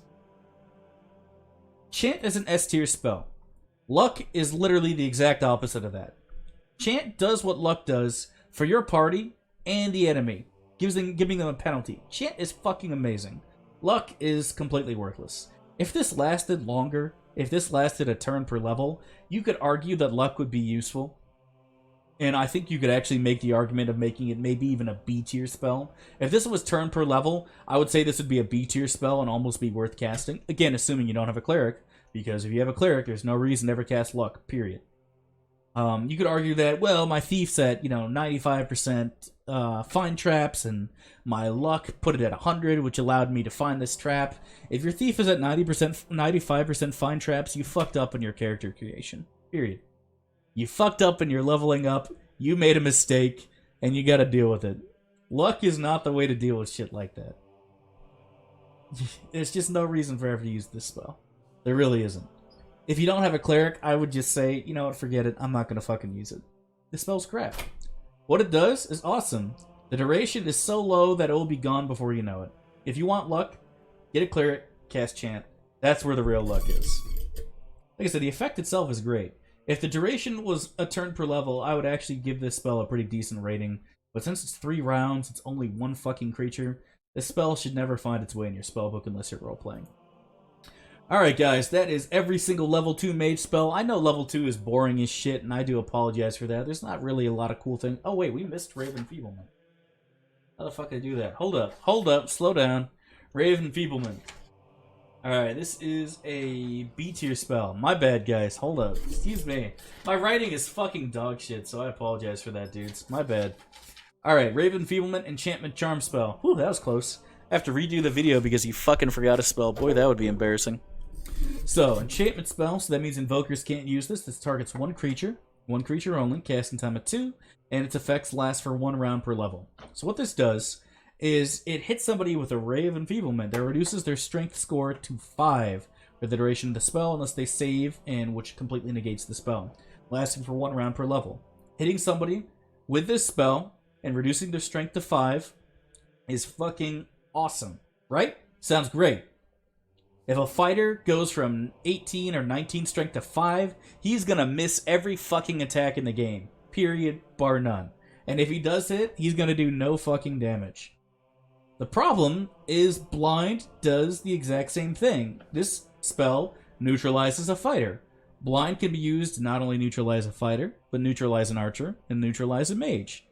Chant is an S tier spell. Luck is literally the exact opposite of that. Chant does what Luck does for your party and the enemy, giving them a penalty. Chant is fucking amazing. Luck is completely worthless. If this lasted longer, if this lasted a turn per level, you could argue that Luck would be useful. And I think you could actually make the argument of making it maybe even a B tier spell. If this was turn per level, I would say this would be a B tier spell and almost be worth casting. Again, assuming you don't have a cleric, because if you have a cleric, there's no reason to ever cast luck, period. You could argue that, well, my thief's at, 95% find traps, and my luck put it at 100, which allowed me to find this trap. If your thief is at 95% find traps, you fucked up in your character creation, period. You fucked up and you're leveling up, you made a mistake, and you gotta deal with it. Luck is not the way to deal with shit like that. There's just no reason for ever to use this spell. There really isn't. If you don't have a cleric, I would just say, you know what, forget it, I'm not gonna fucking use it. This spell's crap. What it does is awesome. The duration is so low that it will be gone before you know it. If you want luck, get a cleric, cast chant. That's where the real luck is. Like I said, the effect itself is great. If the duration was a turn per level, I would actually give this spell a pretty decent rating. But since it's 3 rounds, it's only one fucking creature, this spell should never find its way in your spellbook unless you're role-playing. Alright guys, that is every single level 2 mage spell. I know level 2 is boring as shit, and I do apologize for that. There's not really a lot of cool things. Oh wait, we missed Enfeeblement. How the fuck did I do that? Hold up, slow down. Enfeeblement. Alright, this is a B tier spell. My bad, guys. Hold up. Excuse me. My writing is fucking dog shit, so I apologize for that, dudes. My bad. Alright, Enfeeblement, Enchantment Charm spell. Whew, that was close. I have to redo the video because you fucking forgot a spell. Boy, that would be embarrassing. So, Enchantment spell, so that means invokers can't use this. This targets one creature only, casting time of 2, and its effects last for 1 round per level. So what this does is it hits somebody with a Ray of Enfeeblement that reduces their strength score to 5 for the duration of the spell unless they save, and which completely negates the spell, lasting for 1 round per level. Hitting somebody with this spell and reducing their strength to 5 is fucking awesome, right? Sounds great. If a fighter goes from 18 or 19 strength to 5, he's gonna miss every fucking attack in the game. Period, bar none. And if he does hit, he's gonna do no fucking damage. The problem is Blind does the exact same thing. This spell neutralizes a fighter. Blind can be used to not only neutralize a fighter, but neutralize an archer and neutralize a mage.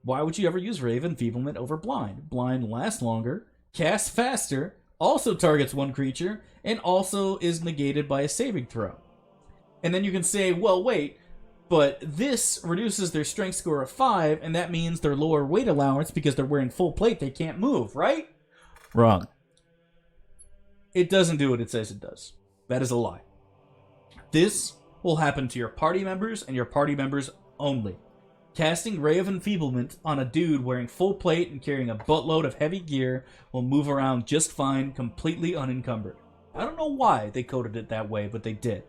Why would you ever use Enfeeblement over Blind? Blind lasts longer, casts faster, also targets one creature, and also is negated by a saving throw. And then you can say, well, wait, but this reduces their strength score of 5, and that means their lower weight allowance because they're wearing full plate, they can't move, right? Wrong. It doesn't do what it says it does. That is a lie. This will happen to your party members and your party members only. Casting Ray of Enfeeblement on a dude wearing full plate and carrying a buttload of heavy gear will move around just fine, completely unencumbered. I don't know why they coded it that way, but they did.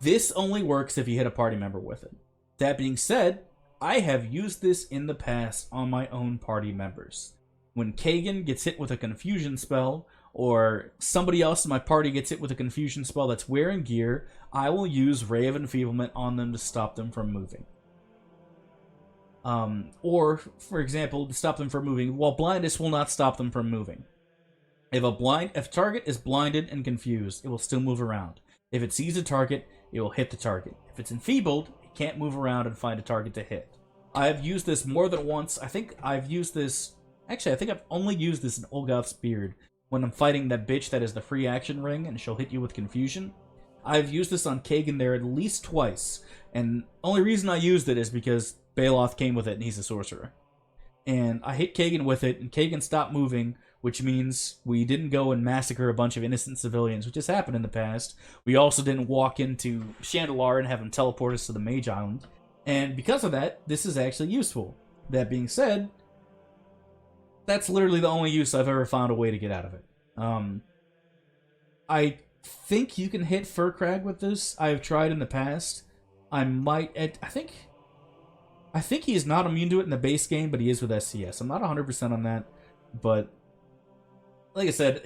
This only works if you hit a party member with it. That being said, I have used this in the past on my own party members. When Kagan gets hit with a confusion spell, or somebody else in my party gets hit with a confusion spell that's wearing gear, I will use Ray of Enfeeblement on them to stop them from moving. Or, for example, to stop them from moving, while blindness will not stop them from moving. If a target is blinded and confused, it will still move around. If it sees a target, it will hit the target. If it's enfeebled, it can't move around and find a target to hit. I have used this more than once. I think I've only used this in Olgoth's Beard, when I'm fighting that bitch that is the free action ring, and she'll hit you with confusion. I've used this on Kagan there at least twice, and only reason I used it is because Baloth came with it, and he's a sorcerer. And I hit Kagan with it, and Kagan stopped moving, which means we didn't go and massacre a bunch of innocent civilians, which has happened in the past. We also didn't walk into Chandalar and have him teleport us to the Mage Island. And because of that, this is actually useful. That being said, that's literally the only use I've ever found a way to get out of it. I think you can hit Furcrag with this. I've tried in the past. I think he is not immune to it in the base game, but he is with SCS. I'm not 100% on that, but like I said,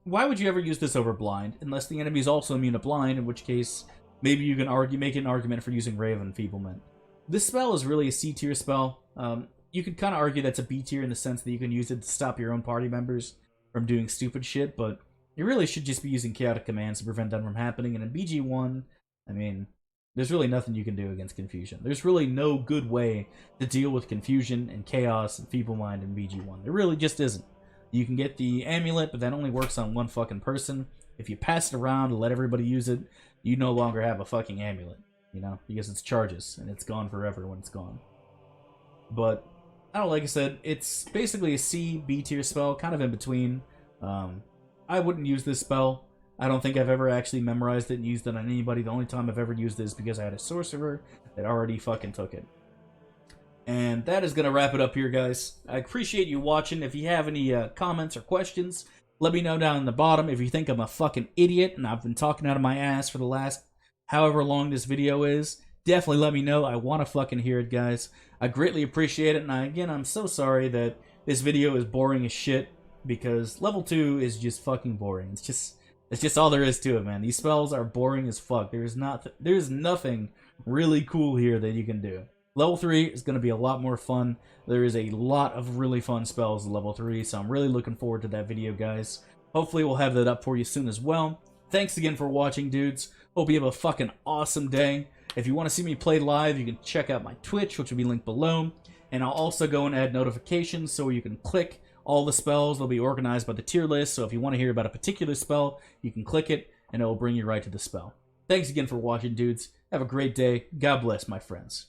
why would you ever use this over Blind, unless the enemy is also immune to Blind, in which case maybe you can make an argument for using Ray of Enfeeblement. This spell is really a C tier spell. You could kind of argue that's a B tier in the sense that you can use it to stop your own party members from doing stupid shit, but you really should just be using chaotic commands to prevent them from happening. And in BG1, I mean, There's really nothing you can do against confusion. There's really no good way to deal with confusion and chaos and feeble mind in BG1. There really just isn't. You can get the amulet, but that only works on one fucking person. If you pass it around and let everybody use it, you no longer have a fucking amulet, you know, because it's charges and it's gone forever when it's gone. But I don't know, like I said, it's basically a C, B tier spell, kind of in between. I wouldn't use this spell. I don't think I've ever actually memorized it and used it on anybody. The only time I've ever used it is because I had a sorcerer that already fucking took it. And that is going to wrap it up here, guys. I appreciate you watching. If you have any comments or questions, let me know down in the bottom. If you think I'm a fucking idiot and I've been talking out of my ass for the last however long this video is, definitely let me know. I want to fucking hear it, guys. I greatly appreciate it. And again, I'm so sorry that this video is boring as shit, because level 2 is just fucking boring. It's just all there is to it, man. These spells are boring as fuck. There's nothing really cool here that you can do. Level 3 is going to be a lot more fun. There is a lot of really fun spells at level 3, so I'm really looking forward to that video, guys. Hopefully we'll have that up for you soon as well. Thanks again for watching, dudes. Hope you have a fucking awesome day. If you want to see me play live, you can check out my Twitch, which will be linked below. And I'll also go and add notifications so you can click all the spells. They'll be organized by the tier list, so if you want to hear about a particular spell, you can click it, and it will bring you right to the spell. Thanks again for watching, dudes. Have a great day. God bless, my friends.